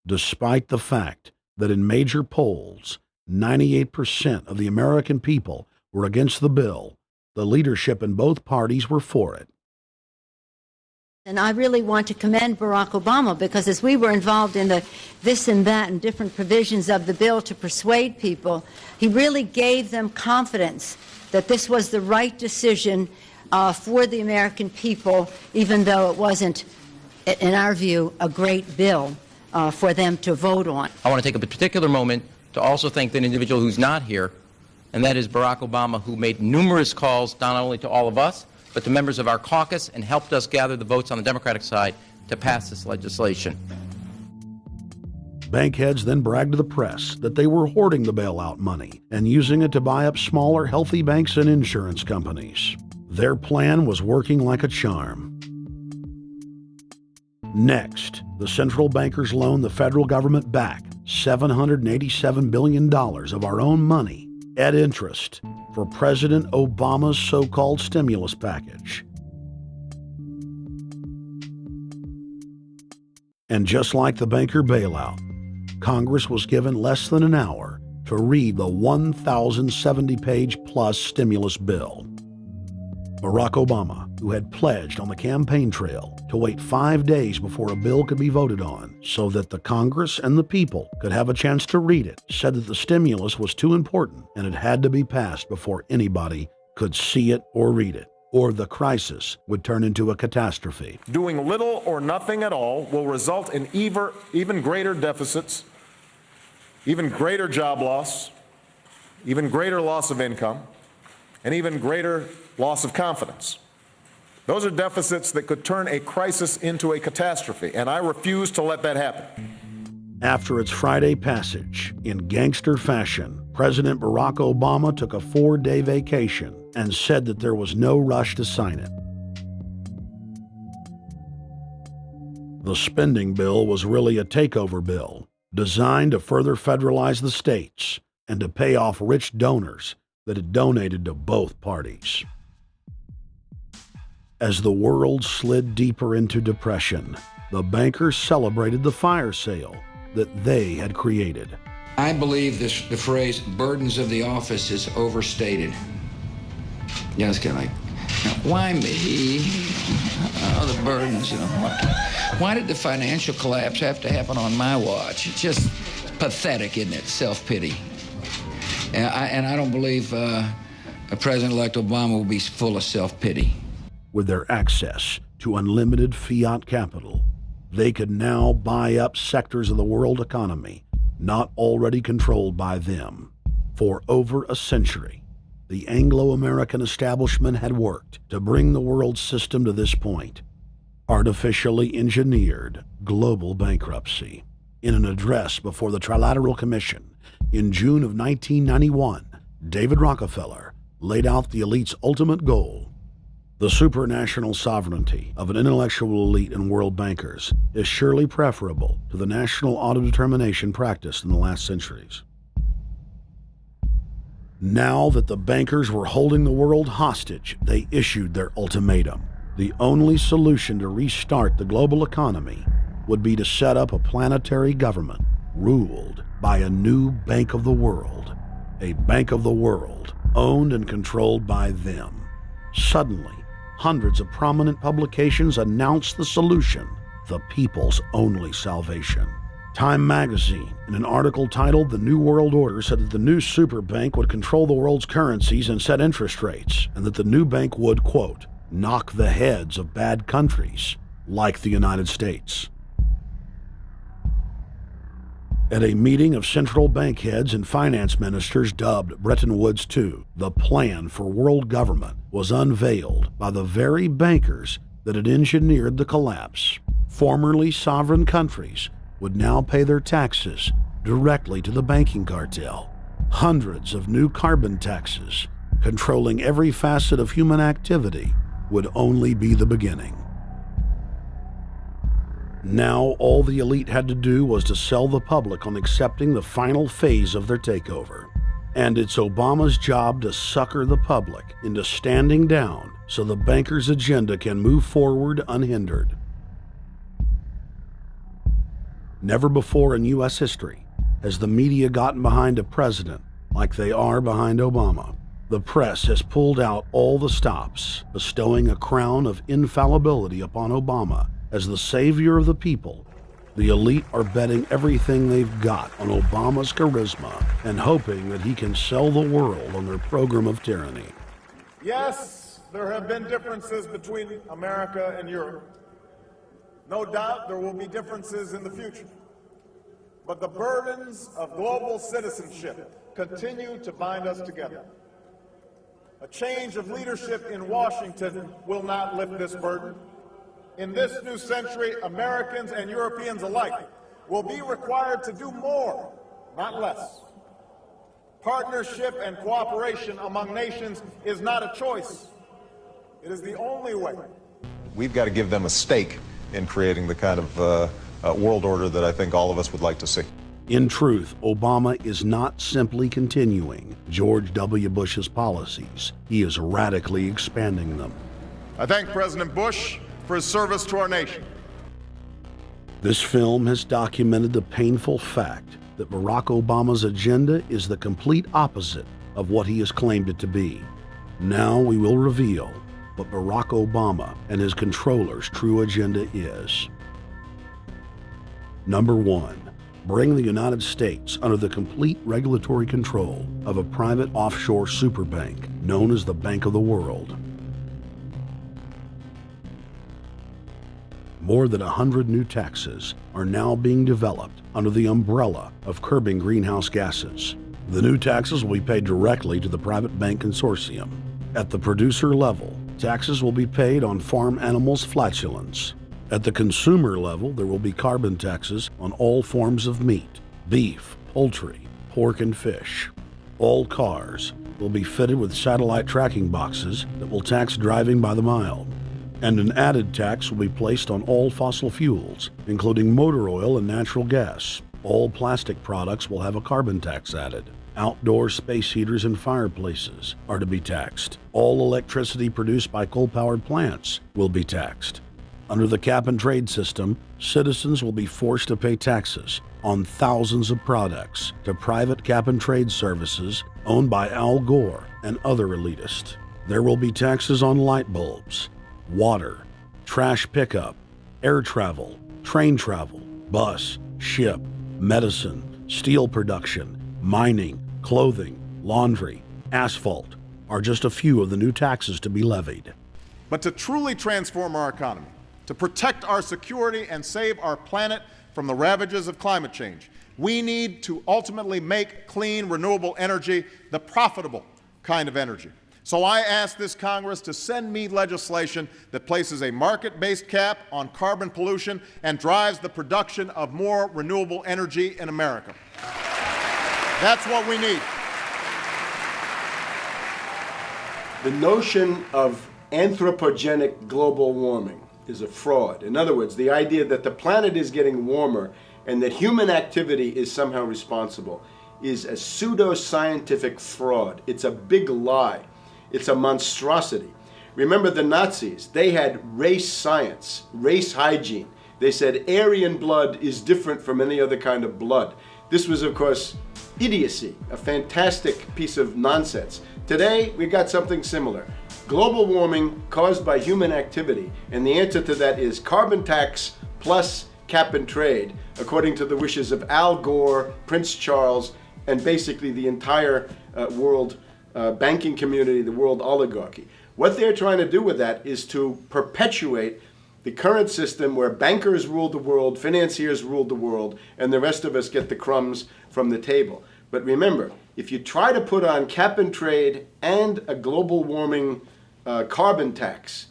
despite the fact that in major polls, 98% of the American people were against the bill. The leadership in both parties were for it.
And I really want to commend Barack Obama, because as we were involved in the this and that and different provisions of the bill to persuade people, he really gave them confidence that this was the right decision for the American people, even though it wasn't, in our view, a great bill for them to vote on.
I want to take a particular moment to also thank the individual who's not here, and that is Barack Obama, who made numerous calls not only to all of us, but to members of our caucus, and helped us gather the votes on the Democratic side to pass this legislation.
Bankheads then bragged to the press that they were hoarding the bailout money and using it to buy up smaller, healthy banks and insurance companies. Their plan was working like a charm. Next, the central bankers loaned the federal government back $787 billion of our own money at interest for President Obama's so-called stimulus package. And just like the banker bailout, Congress was given less than an hour to read the 1,070-page-plus stimulus bill. Barack Obama, who had pledged on the campaign trail to wait 5 days before a bill could be voted on so that the Congress and the people could have a chance to read it, said that the stimulus was too important and it had to be passed before anybody could see it or read it, or the crisis would turn into a catastrophe.
Doing little or nothing at all will result in even greater deficits, even greater job loss, even greater loss of income, and even greater loss of confidence. Those are deficits that could turn a crisis into a catastrophe, and I refuse to let that happen.
After its Friday passage, in gangster fashion, President Barack Obama took a 4-day vacation and said that there was no rush to sign it. The spending bill was really a takeover bill, designed to further federalize the states and to pay off rich donors that had donated to both parties. As the world slid deeper into depression, the bankers celebrated the fire sale that they had created.
I believe the phrase burdens of the office is overstated. Yeah, it's kind of like
Why me? Oh, the burdens, you know. Why did the financial collapse have to happen on my watch? It's just pathetic, isn't it? Self-pity. And I don't believe President-elect Obama will be full of self-pity.
With their access to unlimited fiat capital, they could now buy up sectors of the world economy not already controlled by them. For over a century, the Anglo-American establishment had worked to bring the world system to this point. Artificially engineered global bankruptcy. In an address before the Trilateral Commission in June of 1991, David Rockefeller laid out the elite's ultimate goal. The supranational sovereignty of an intellectual elite and world bankers is surely preferable to the national autodetermination practiced in the last centuries. Now that the bankers were holding the world hostage, they issued their ultimatum. The only solution to restart the global economy would be to set up a planetary government ruled by a new Bank of the World, a Bank of the World owned and controlled by them. Suddenly, hundreds of prominent publications announced the solution, the people's only salvation. Time magazine, in an article titled "The New World Order," said that the new super bank would control the world's currencies and set interest rates, and that the new bank would, quote, knock the heads of bad countries like the United States. At a meeting of central bank heads and finance ministers dubbed Bretton Woods II, the plan for world government was unveiled by the very bankers that had engineered the collapse. Formerly sovereign countries would now pay their taxes directly to the banking cartel. Hundreds of new carbon taxes, controlling every facet of human activity, would only be the beginning. Now, all the elite had to do was to sell the public on accepting the final phase of their takeover. And it's Obama's job to sucker the public into standing down so the bankers' agenda can move forward unhindered. Never before in U.S. history has the media gotten behind a president like they are behind Obama. The press has pulled out all the stops, bestowing a crown of infallibility upon Obama as the savior of the people. The elite are betting everything they've got on Obama's charisma and hoping that he can sell the world on their program of tyranny.
Yes, there have been differences between America and Europe. No doubt there will be differences in the future. But the burdens of global citizenship continue to bind us together. A change of leadership in Washington will not lift this burden. In this new century, Americans and Europeans alike will be required to do more, not less. Partnership and cooperation among nations is not a choice. It is the only way.
We've got to give them a stake in creating the kind of world order that I think all of us would like to see.
In truth, Obama is not simply continuing George W. Bush's policies. He is radically expanding them.
I thank President Bush for his service to our nation.
This film has documented the painful fact that Barack Obama's agenda is the complete opposite of what he has claimed it to be. Now we will reveal what Barack Obama and his controllers' true agenda is. Number 1. Bring the United States under the complete regulatory control of a private offshore superbank known as the Bank of the World. More than 100 new taxes are now being developed under the umbrella of curbing greenhouse gases. The new taxes will be paid directly to the private bank consortium. At the producer level, taxes will be paid on farm animals' flatulence. At the consumer level, there will be carbon taxes on all forms of meat, beef, poultry, pork, and fish. All cars will be fitted with satellite tracking boxes that will tax driving by the mile. And an added tax will be placed on all fossil fuels, including motor oil and natural gas. All plastic products will have a carbon tax added. Outdoor space heaters and fireplaces are to be taxed. All electricity produced by coal-powered plants will be taxed. Under the cap-and-trade system, citizens will be forced to pay taxes on thousands of products to private cap-and-trade services owned by Al Gore and other elitists. There will be taxes on light bulbs, water, trash pickup, air travel, train travel, bus, ship, medicine, steel production, mining, clothing, laundry, asphalt are just a few of the new taxes to be levied.
But to truly transform our economy, to protect our security and save our planet from the ravages of climate change, we need to ultimately make clean, renewable energy the profitable kind of energy. So I ask this Congress to send me legislation that places a market-based cap on carbon pollution and drives the production of more renewable energy in America. That's what we need.
The notion of anthropogenic global warming is a fraud. In other words, the idea that the planet is getting warmer and that human activity is somehow responsible is a pseudo-scientific fraud. It's a big lie. It's a monstrosity. Remember the Nazis, they had race science, race hygiene. They said Aryan blood is different from any other kind of blood. This was, of course, idiocy, a fantastic piece of nonsense. Today, we got something similar. Global warming caused by human activity, and the answer to that is carbon tax plus cap and trade, according to the wishes of Al Gore, Prince Charles, and basically the entire world banking community, the world oligarchy. What they're trying to do with that is to perpetuate the current system where bankers rule the world, financiers rule the world, and the rest of us get the crumbs from the table. But remember, if you try to put on cap and trade and a global warming carbon tax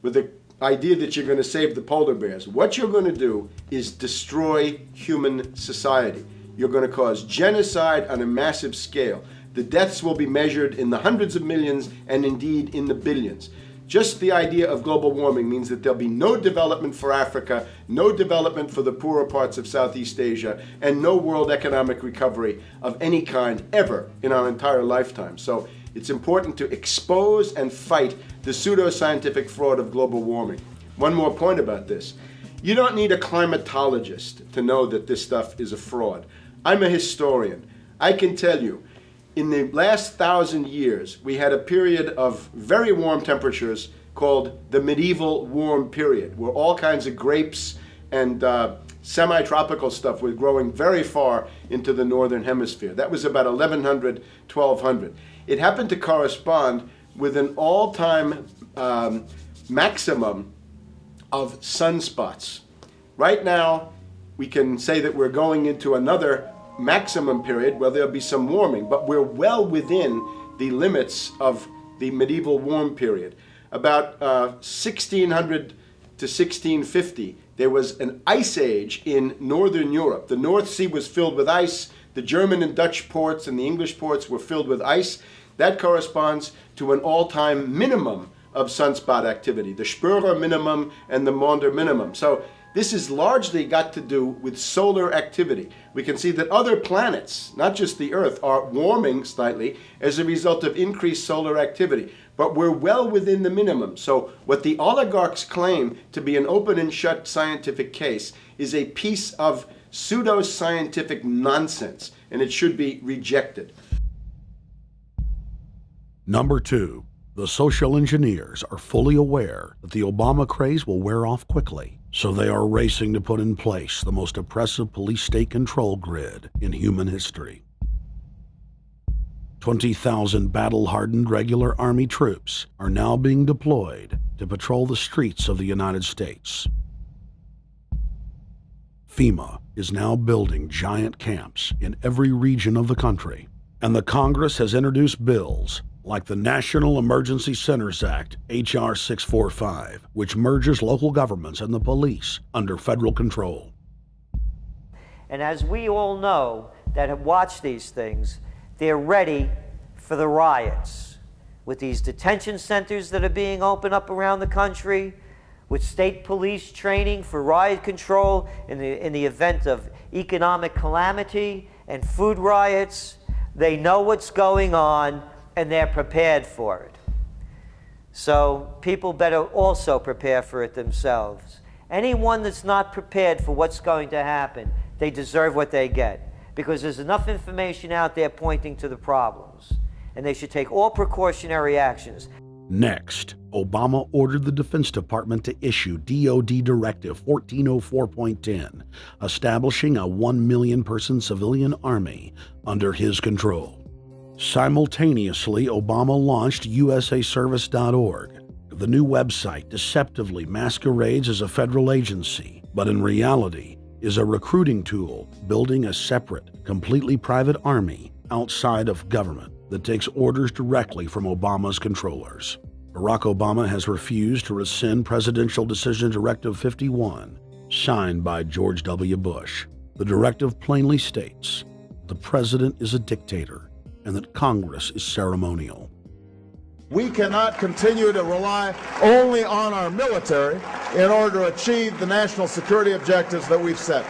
with the idea that you're going to save the polar bears, what you're going to do is destroy human society. You're going to cause genocide on a massive scale. The deaths will be measured in the hundreds of millions and indeed in the billions. Just the idea of global warming means that there'll be no development for Africa, no development for the poorer parts of Southeast Asia, and no world economic recovery of any kind ever in our entire lifetime. So it's important to expose and fight the pseudo-scientific fraud of global warming. One more point about this. You don't need a climatologist to know that this stuff is a fraud. I'm a historian. I can tell you, in the last 1,000 years, we had a period of very warm temperatures called the medieval warm period, where all kinds of grapes and semi-tropical stuff was growing very far into the northern hemisphere. That was about 1100, 1200. It happened to correspond with an all-time maximum of sunspots. Right now, we can say that we're going into another maximum period where there'll be some warming, but we're well within the limits of the medieval warm period. About 1600 to 1650, there was an ice age in northern Europe. The North Sea was filled with ice. The German and Dutch ports and the English ports were filled with ice. That corresponds to an all-time minimum of sunspot activity, the Spörer minimum and the Maunder minimum. So this has largely got to do with solar activity. We can see that other planets, not just the Earth, are warming slightly as a result of increased solar activity. But we're well within the minimum. So what the oligarchs claim to be an open and shut scientific case is a piece of pseudo-scientific nonsense, and it should be rejected.
Number 2, the social engineers are fully aware that the Obama craze will wear off quickly, so they are racing to put in place the most oppressive police state control grid in human history. 20,000 battle-hardened regular Army troops are now being deployed to patrol the streets of the United States. FEMA is now building giant camps in every region of the country, and the Congress has introduced bills like the National Emergency Centers Act, H.R. 645, which merges local governments and the police under federal control.
And as we all know that have watched these things, they're ready for the riots. With these detention centers that are being opened up around the country, with state police training for riot control in the event of economic calamity and food riots, they know what's going on and they're prepared for it. So people better also prepare for it themselves. Anyone that's not prepared for what's going to happen, they deserve what they get, because there's enough information out there pointing to the problems, and they should take all precautionary actions.
Next, Obama ordered the Defense Department to issue DoD Directive 1404.10, establishing a 1 million-person civilian army under his control. Simultaneously, Obama launched USAService.org. The new website deceptively masquerades as a federal agency, but in reality is a recruiting tool building a separate, completely private army outside of government that takes orders directly from Obama's controllers. Barack Obama has refused to rescind Presidential Decision Directive 51, signed by George W. Bush. The directive plainly states the president is a dictator and that Congress is ceremonial.
We cannot continue to rely only on our military in order to achieve the national security objectives that we've set.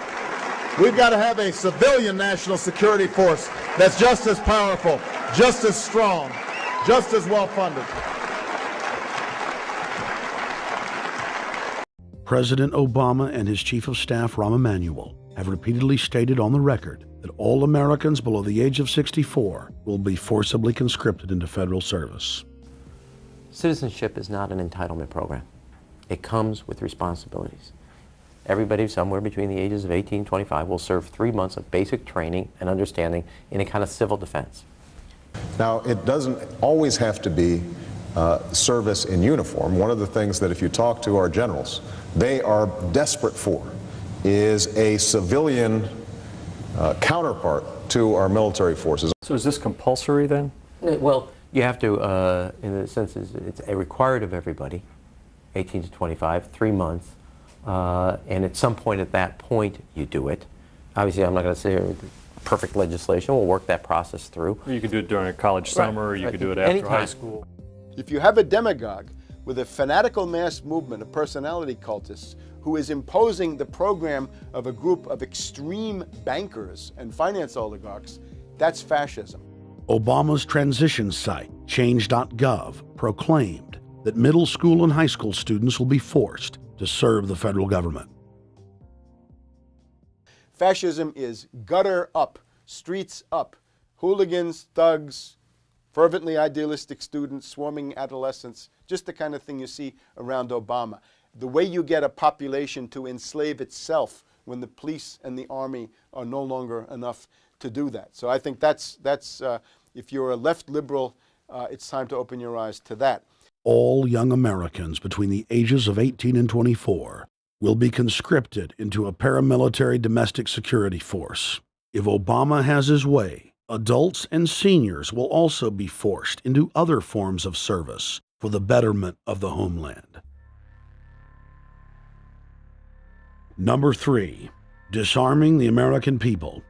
We've got to have a civilian national security force that's just as powerful, just as strong, just as well funded.
President Obama and his Chief of Staff, Rahm Emanuel, have repeatedly stated on the record that all Americans below the age of 64 will be forcibly conscripted into federal service.
Citizenship is not an entitlement program. It comes with responsibilities. Everybody somewhere between the ages of 18 and 25 will serve 3 months of basic training and understanding in a kind of civil defense.
Now, it doesn't always have to be service in uniform. One of the things that if you talk to our generals, they are desperate for is a civilian counterpart to our military forces.
So is this compulsory then?
Well, you have to, in a sense, it's required of everybody, 18 to 25, 3 months. And at some point at that point, you do it. Obviously, I'm not going to say perfect legislation. We'll work that process through.
You could do it during a college summer, or you could do it after high school.
If you have a demagogue with a fanatical mass movement of personality cultists who is imposing the program of a group of extreme bankers and finance oligarchs, that's fascism.
Obama's transition site, change.gov, proclaimed that middle school and high school students will be forced to serve the federal government.
Fascism is gutter up, streets up, hooligans, thugs, fervently idealistic students, swarming adolescents, just the kind of thing you see around Obama. The way you get a population to enslave itself when the police and the army are no longer enough to do that. So I think that's if you're a left liberal, it's time to open your eyes to that.
All young Americans between the ages of 18 and 24 will be conscripted into a paramilitary domestic security force. If Obama has his way, adults and seniors will also be forced into other forms of service for the betterment of the homeland. Number 3, disarming the American people.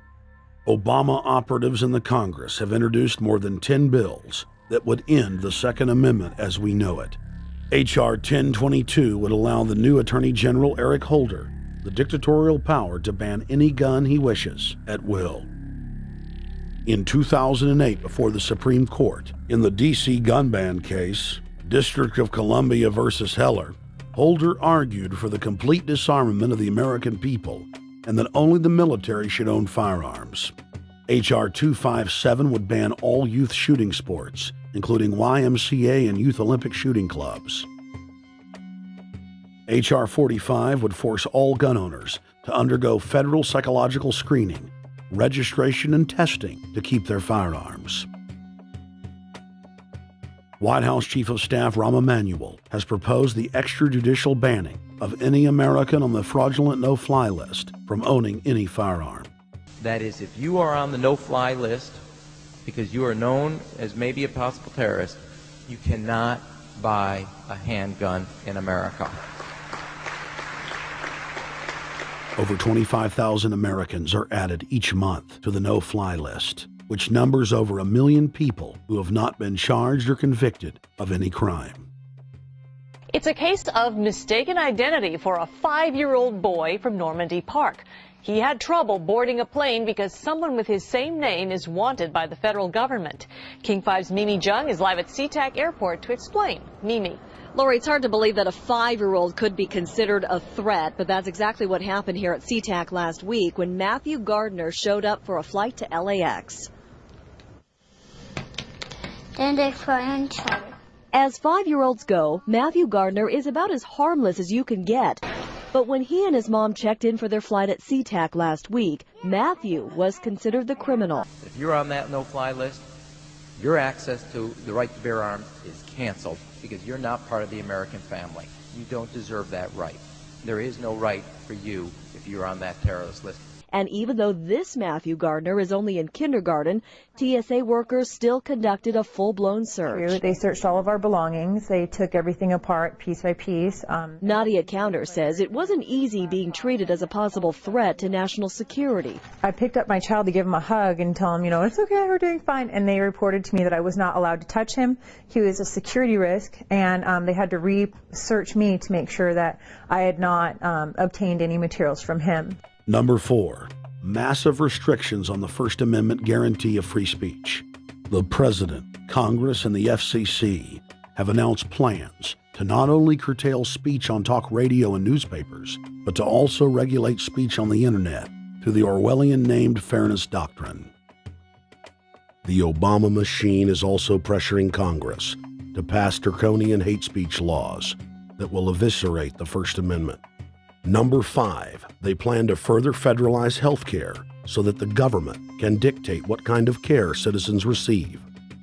Obama operatives in the Congress have introduced more than 10 bills that would end the Second Amendment as we know it. H.R. 1022 would allow the new Attorney General Eric Holder the dictatorial power to ban any gun he wishes at will. In 2008, before the Supreme Court, in the D.C. gun ban case, District of Columbia versus Heller, Holder argued for the complete disarmament of the American people and that only the military should own firearms. H.R. 257 would ban all youth shooting sports, including YMCA and Youth Olympic shooting clubs. H.R. 45 would force all gun owners to undergo federal psychological screening, registration, and testing to keep their firearms. White House Chief of Staff Rahm Emanuel has proposed the extrajudicial banning of any American on the fraudulent no-fly list from owning any firearm.
That is, if you are on the no-fly list because you are known as maybe a possible terrorist, you cannot buy a handgun in America.
Over 25,000 Americans are added each month to the no-fly list, which numbers over 1 million people who have not been charged or convicted of any crime.
It's a case of mistaken identity for a 5-year-old boy from Normandy Park. He had trouble boarding a plane because someone with his same name is wanted by the federal government. King 5's Mimi Jung is live at SeaTac Airport to explain. Mimi.
Lori, it's hard to believe that a 5-year-old could be considered a threat, but that's exactly what happened here at SeaTac last week when Matthew Gardner showed up for a flight to LAX. As 5-year-olds go, Matthew Gardner is about as harmless as you can get. But when he and his mom checked in for their flight at SeaTac last week, Matthew was considered the criminal.
If you're on that no-fly list, your access to the right to bear arms is canceled because you're not part of the American family. You don't deserve that right. There is no right for you if you're on that terrorist list.
And even though this Matthew Gardner is only in kindergarten, TSA workers still conducted a full-blown search.
They searched all of our belongings. They took everything apart piece by piece.
Nadia Counter says it wasn't easy being treated as a possible threat to national security.
I picked up my child to give him a hug and tell him, you know, it's okay, we're doing fine. And they reported to me that I was not allowed to touch him. He was a security risk, and they had to research me to make sure that I had not obtained any materials from him.
Number 4, massive restrictions on the First Amendment guarantee of free speech. The President, Congress, and the FCC have announced plans to not only curtail speech on talk radio and newspapers, but to also regulate speech on the internet through the Orwellian-named Fairness Doctrine. The Obama machine is also pressuring Congress to pass draconian hate speech laws that will eviscerate the First Amendment. Number 5, they plan to further federalize health care so that the government can dictate what kind of care citizens receive.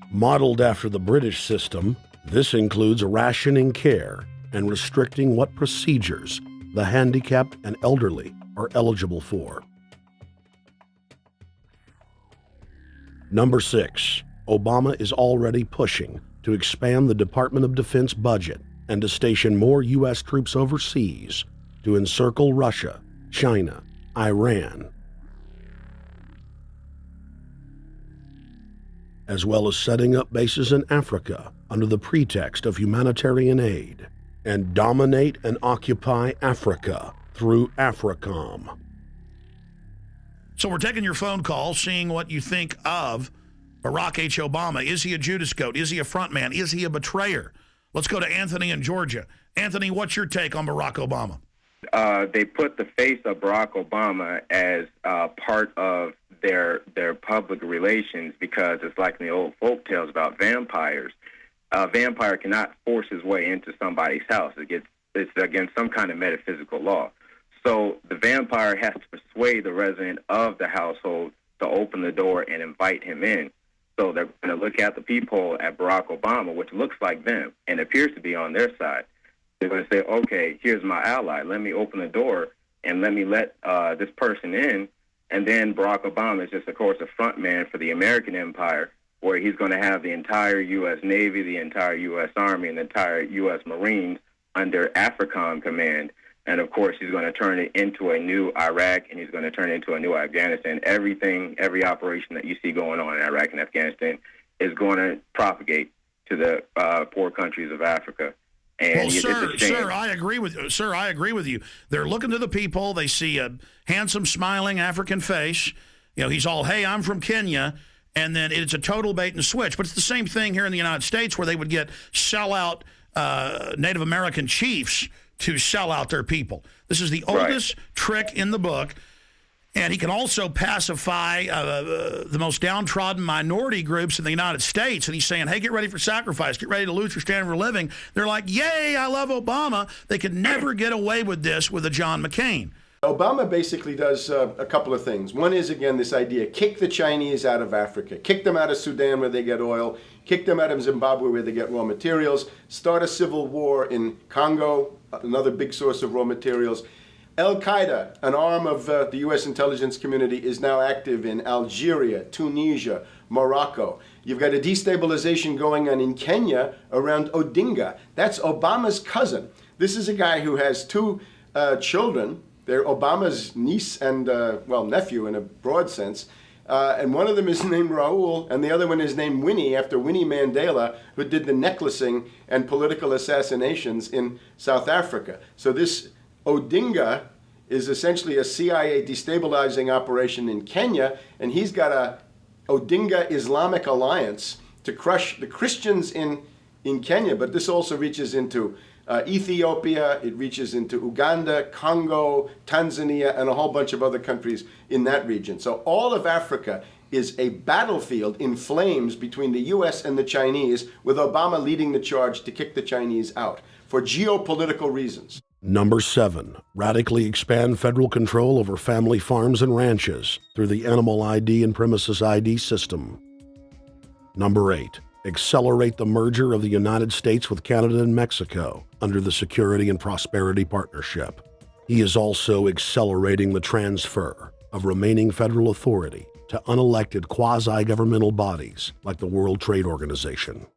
Modeled after the British system, this includes rationing care and restricting what procedures the handicapped and elderly are eligible for. Number 6, Obama is already pushing to expand the Department of Defense budget and to station more U.S. troops overseas to encircle Russia, China, Iran, as well as setting up bases in Africa under the pretext of humanitarian aid, and dominate and occupy Africa through AFRICOM.
So we're taking your phone call, seeing what you think of Barack H. Obama. Is he a Judas goat? Is he a front man? Is he a betrayer? Let's go to Anthony in Georgia. Anthony, what's your take on Barack Obama?
They put the face of Barack Obama as part of their public relations because it's like in the old folk tales about vampires. A vampire cannot force his way into somebody's house. It's against some kind of metaphysical law. So the vampire has to persuade the resident of the household to open the door and invite him in. So they're going to look at the peephole at Barack Obama, which looks like them and appears to be on their side. They're going to say, okay, here's my ally. Let me open the door and let me let this person in. And then Barack Obama is just, of course, a front man for the American empire, where he's going to have the entire U.S. Navy, the entire U.S. Army, and the entire U.S. Marines under AFRICOM command. And, of course, he's going to turn it into a new Iraq, and he's going to turn it into a new Afghanistan. Every operation that you see going on in Iraq and Afghanistan is going to propagate to the poor countries of Africa. And
well, sir, I agree with you. Sir, I agree with you. They're looking to the people. They see a handsome, smiling African face. You know, he's all, hey, I'm from Kenya. And then it's a total bait and switch. But it's the same thing here in the United States where they would get sellout Native American chiefs to sell out their people. This is the oldest trick in the book. And he can also pacify the most downtrodden minority groups in the United States. And he's saying, hey, get ready for sacrifice. Get ready to lose your standard of living. They're like, yay, I love Obama. They could never get away with this with a John McCain.
Obama basically does a couple of things. One is, again, this idea, kick the Chinese out of Africa. Kick them out of Sudan where they get oil. Kick them out of Zimbabwe where they get raw materials. Start a civil war in Congo, another big source of raw materials. Al-Qaeda, an arm of the U.S. intelligence community, is now active in Algeria, Tunisia, Morocco. You've got a destabilization going on in Kenya around Odinga. That's Obama's cousin. This is a guy who has two children. They're Obama's niece and, nephew in a broad sense. And one of them is named Raul, and the other one is named Winnie, after Winnie Mandela, who did the necklacing and political assassinations in South Africa. So this Odinga is essentially a CIA destabilizing operation in Kenya, and he's got a Odinga Islamic Alliance to crush the Christians in Kenya, but this also reaches into Ethiopia, it reaches into Uganda, Congo, Tanzania, and a whole bunch of other countries in that region. So all of Africa is a battlefield in flames between the U.S. and the Chinese, with Obama leading the charge to kick the Chinese out for geopolitical reasons.
Number 7, radically expand federal control over family farms and ranches through the Animal ID and Premises ID system. Number 8, accelerate the merger of the United States with Canada and Mexico under the Security and Prosperity Partnership. He is also accelerating the transfer of remaining federal authority to unelected quasi-governmental bodies like the World Trade Organization.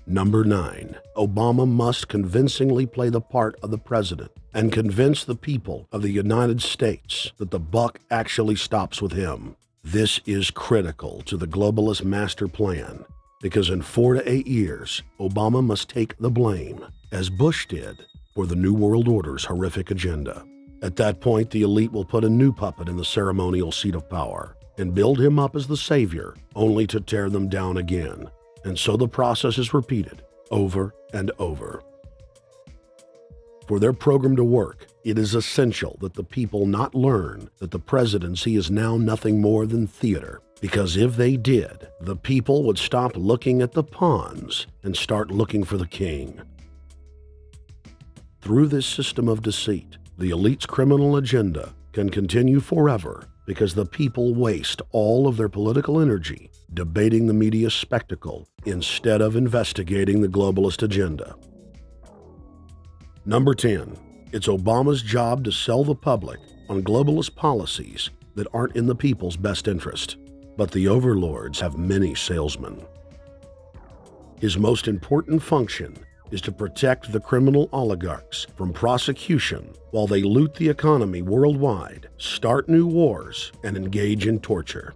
Number 9, Obama must convincingly play the part of the president and convince the people of the United States that the buck actually stops with him. This is critical to the globalist master plan because in 4 to 8 years, Obama must take the blame, as Bush did, for the New World Order's horrific agenda. At that point, the elite will put a new puppet in the ceremonial seat of power and build him up as the savior, only to tear them down again. And so the process is repeated over and over. For their program to work, it is essential that the people not learn that the presidency is now nothing more than theater, because if they did, the people would stop looking at the pawns and start looking for the king. Through this system of deceit, the elite's criminal agenda can continue forever because the people waste all of their political energy debating the media spectacle instead of investigating the globalist agenda. Number 10, it's Obama's job to sell the public on globalist policies that aren't in the people's best interest. But the overlords have many salesmen. His most important function is to protect the criminal oligarchs from prosecution while they loot the economy worldwide, start new wars, and engage in torture.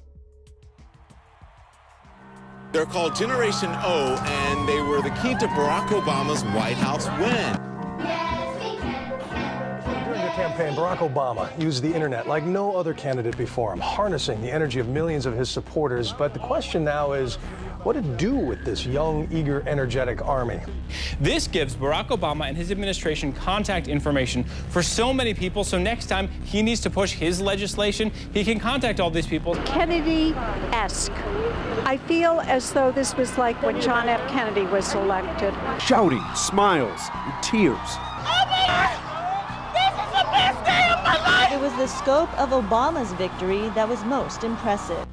They're called Generation O, and they were the key to Barack Obama's White House win.
During the campaign, Barack Obama used the internet like no other candidate before him, harnessing the energy of millions of his supporters. But the question now is, what to do with this young, eager, energetic army?
This gives Barack Obama and his administration contact information for so many people, so next time he needs to push his legislation, he can contact all these people.
Kennedy-esque. I feel as though this was like when John F. Kennedy was elected.
Shouting, smiles, and tears.
It was the scope of Obama's victory that was most impressive.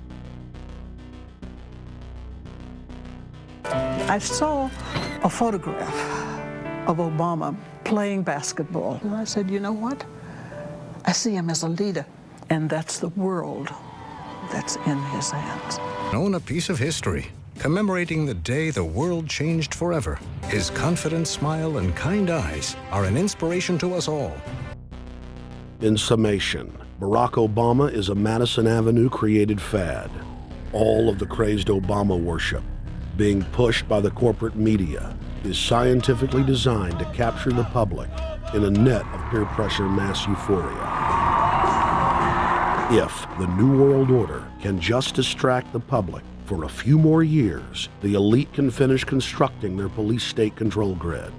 I saw a photograph of Obama playing basketball. And I said, you know what? I see him as a leader, and that's the world that's in his hands.
Own a piece of history, commemorating the day the world changed forever. His confident smile and kind eyes are an inspiration to us all.
In summation, Barack Obama is a Madison Avenue created fad. All of the crazed Obama worship being pushed by the corporate media is scientifically designed to capture the public in a net of peer pressure mass euphoria. If the New World Order can just distract the public for a few more years, the elite can finish constructing their police state control grid.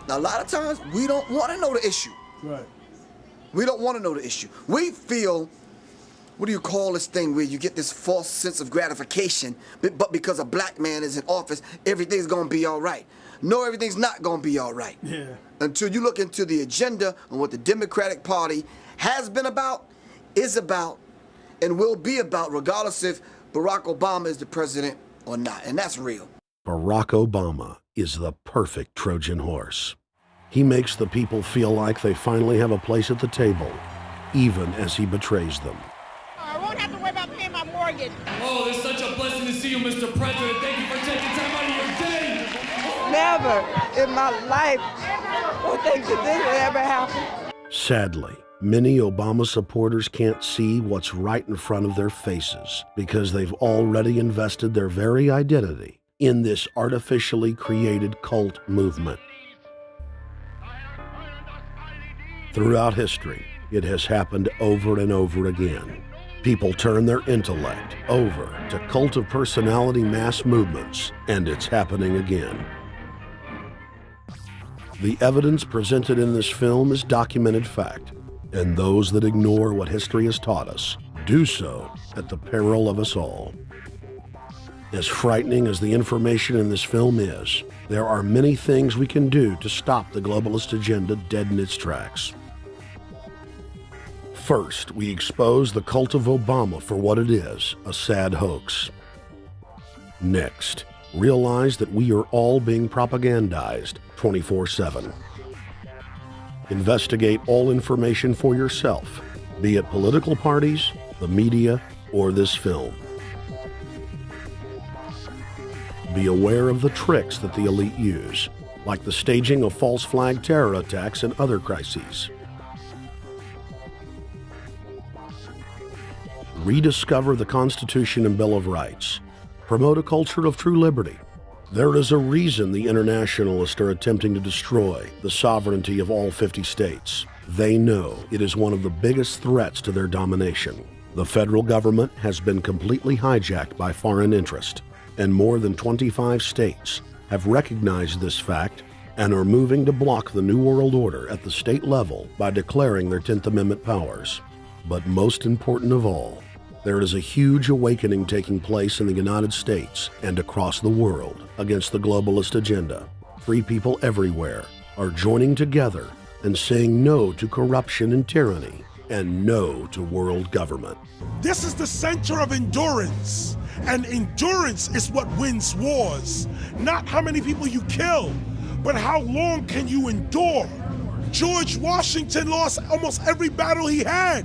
Now, a lot of times, we don't want to know the issue.
Right.
We don't want to know the issue. We feel, what do you call this thing where you get this false sense of gratification, but because a black man is in office, everything's going to be all right. No, everything's not going to be all right.
Yeah.
Until you look into the agenda and what the Democratic Party has been about, is about, and will be about, regardless if Barack Obama is the president or not. And that's real.
Barack Obama is the perfect Trojan horse. He makes the people feel like they finally have a place at the table, even as he betrays them.
I won't have to worry about paying my mortgage.
Oh, it's such a blessing to see you, Mr. President. Thank you for taking time out of your day.
Never in my life would think that this would ever happen.
Sadly, many Obama supporters can't see what's right in front of their faces because they've already invested their very identity in this artificially created cult movement. Throughout history, it has happened over and over again. People turn their intellect over to cult of personality mass movements, and it's happening again. The evidence presented in this film is documented fact, And those that ignore what history has taught us do so at the peril of us all. As frightening as the information in this film is, there are many things we can do to stop the globalist agenda dead in its tracks. First, we expose the cult of Obama for what it is, a sad hoax. Next, realize that we are all being propagandized 24/7. Investigate all information for yourself, be it political parties, the media, or this film. Be aware of the tricks that the elite use, like the staging of false flag terror attacks and other crises. Rediscover the Constitution and Bill of Rights. Promote a culture of true liberty. There is a reason the internationalists are attempting to destroy the sovereignty of all 50 states. They know it is one of the biggest threats to their domination. The federal government has been completely hijacked by foreign interest, and more than 25 states have recognized this fact and are moving to block the New World Order at the state level by declaring their 10th Amendment powers. But most important of all, there is a huge awakening taking place in the United States and across the world against the globalist agenda. Free people everywhere are joining together and saying no to corruption and tyranny and no to world government.
This is the center of endurance, and endurance is what wins wars. Not how many people you kill, but how long can you endure? George Washington lost almost every battle he had,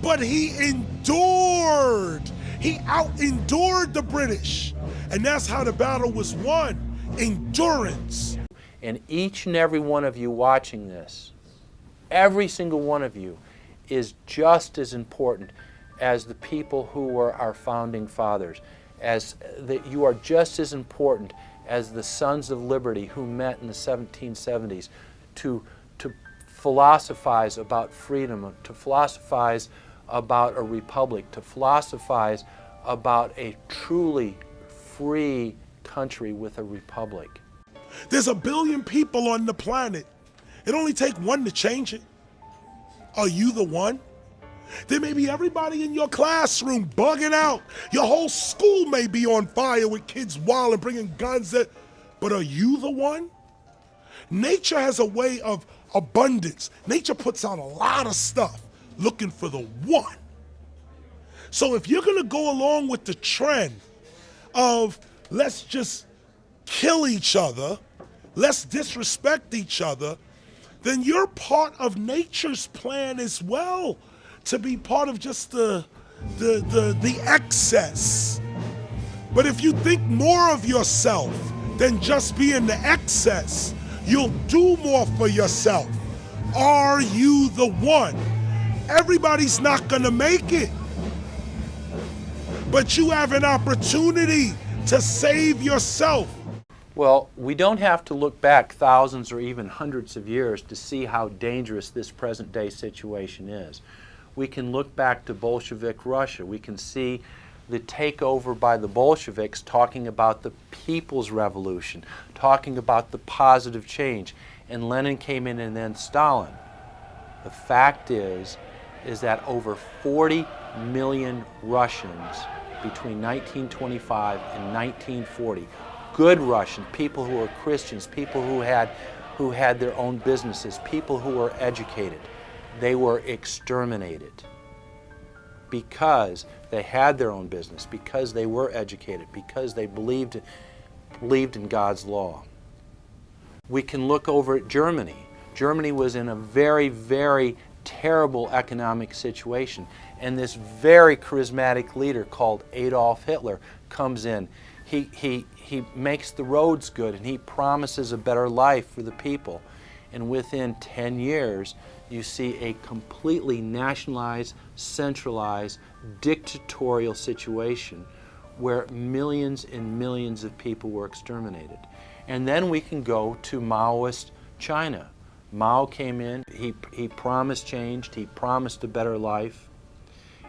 but he endured. He out-endured the British, and that's how the battle was won, endurance.
And each and every one of you watching this, every single one of you, is just as important as the people who were our founding fathers, as that you are just as important as the Sons of Liberty who met in the 1770s to philosophize about freedom, to philosophize about a republic, to philosophize about a truly free country with a republic.
There's 1 billion people on the planet. It only takes one to change it. Are you the one? There may be everybody in your classroom bugging out. Your whole school may be on fire with kids wild and bringing guns. But are you the one? Nature has a way of abundance. Nature puts out a lot of stuff looking for the one. So if you're going to go along with the trend of let's just kill each other, let's disrespect each other, then you're part of nature's plan as well, to be part of just the excess. But if you think more of yourself than just being the excess, you'll do more for yourself. Are you the one? Everybody's not gonna make it, but you have an opportunity to save yourself.
Well, we don't have to look back thousands or even hundreds of years to see how dangerous this present day situation is. We can look back to Bolshevik Russia. We can see the takeover by the Bolsheviks talking about the people's revolution, talking about the positive change. And Lenin came in and then Stalin. The fact is that over 40 million Russians between 1925 and 1940, good Russians, people who were Christians, people who had their own businesses, people who were educated, they were exterminated because they had their own business, because they were educated, because they believed in God's law. We can look over at Germany. Germany was in a very, very terrible economic situation, and this very charismatic leader called Adolf Hitler comes in. He makes the roads good, and he promises a better life for the people. And within 10 years, you see a completely nationalized, centralized, dictatorial situation where millions and millions of people were exterminated. And then we can go to Maoist China. Mao came in, he promised change, he promised a better life,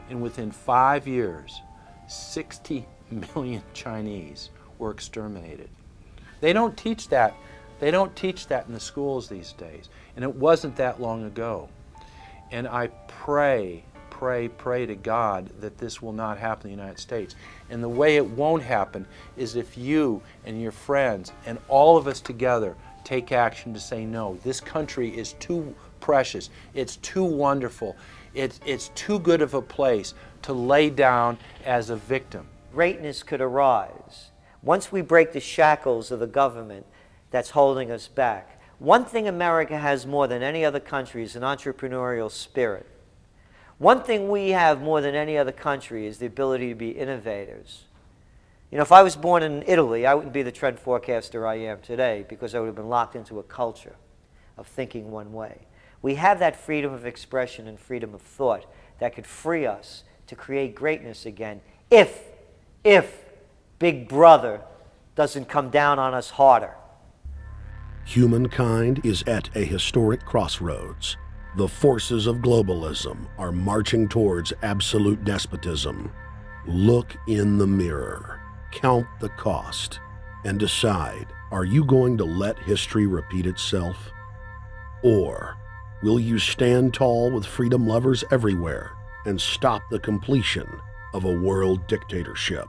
and within 5 years, 60 million Chinese were exterminated. They don't teach that. They don't teach that in the schools these days, and it wasn't that long ago. And I pray to God that this will not happen in the United States. And the way it won't happen is if you and your friends and all of us together take action to say no. This country is too precious. It's too wonderful. It's too good of a place to lay down as a victim.
Greatness could arise once we break the shackles of the government that's holding us back. One thing America has more than any other country is an entrepreneurial spirit. One thing we have more than any other country is the ability to be innovators. You know, if I was born in Italy, I wouldn't be the trend forecaster I am today because I would have been locked into a culture of thinking one way. We have that freedom of expression and freedom of thought that could free us to create greatness again if Big Brother doesn't come down on us harder.
Humankind is at a historic crossroads. The forces of globalism are marching towards absolute despotism. Look in the mirror, count the cost, and decide, are you going to let history repeat itself? Or will you stand tall with freedom lovers everywhere and stop the completion of a world dictatorship?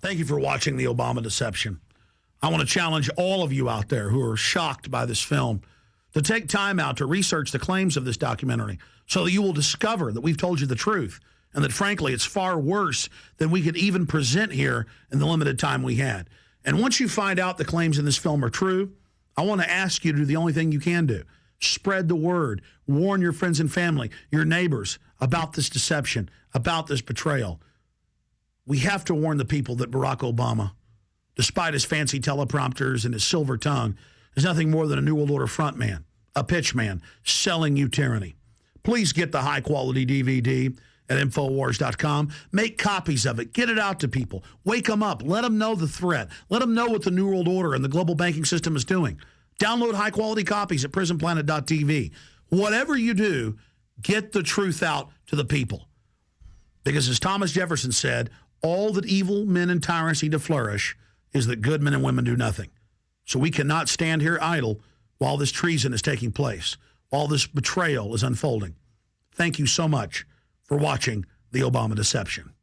Thank you for watching The Obama Deception. I want to challenge all of you out there who are shocked by this film to take time out to research the claims of this documentary so that you will discover that we've told you the truth and that, frankly, it's far worse than we could even present here in the limited time we had. And once you find out the claims in this film are true, I want to ask you to do the only thing you can do. Spread the word. Warn your friends and family, your neighbors, about this deception, about this betrayal. We have to warn the people that Barack Obama, despite his fancy teleprompters and his silver tongue, is nothing more than a New World Order frontman, a pitchman, selling you tyranny. Please get the high-quality DVD at Infowars.com. Make copies of it. Get it out to people. Wake them up. Let them know the threat. Let them know what the New World Order and the global banking system is doing. Download high-quality copies at prisonplanet.tv. Whatever you do, get the truth out to the people. Because as Thomas Jefferson said, all that evil men and tyrants need to flourish is that good men and women do nothing. So we cannot stand here idle while this treason is taking place, while this betrayal is unfolding. Thank you so much for watching The Obama Deception.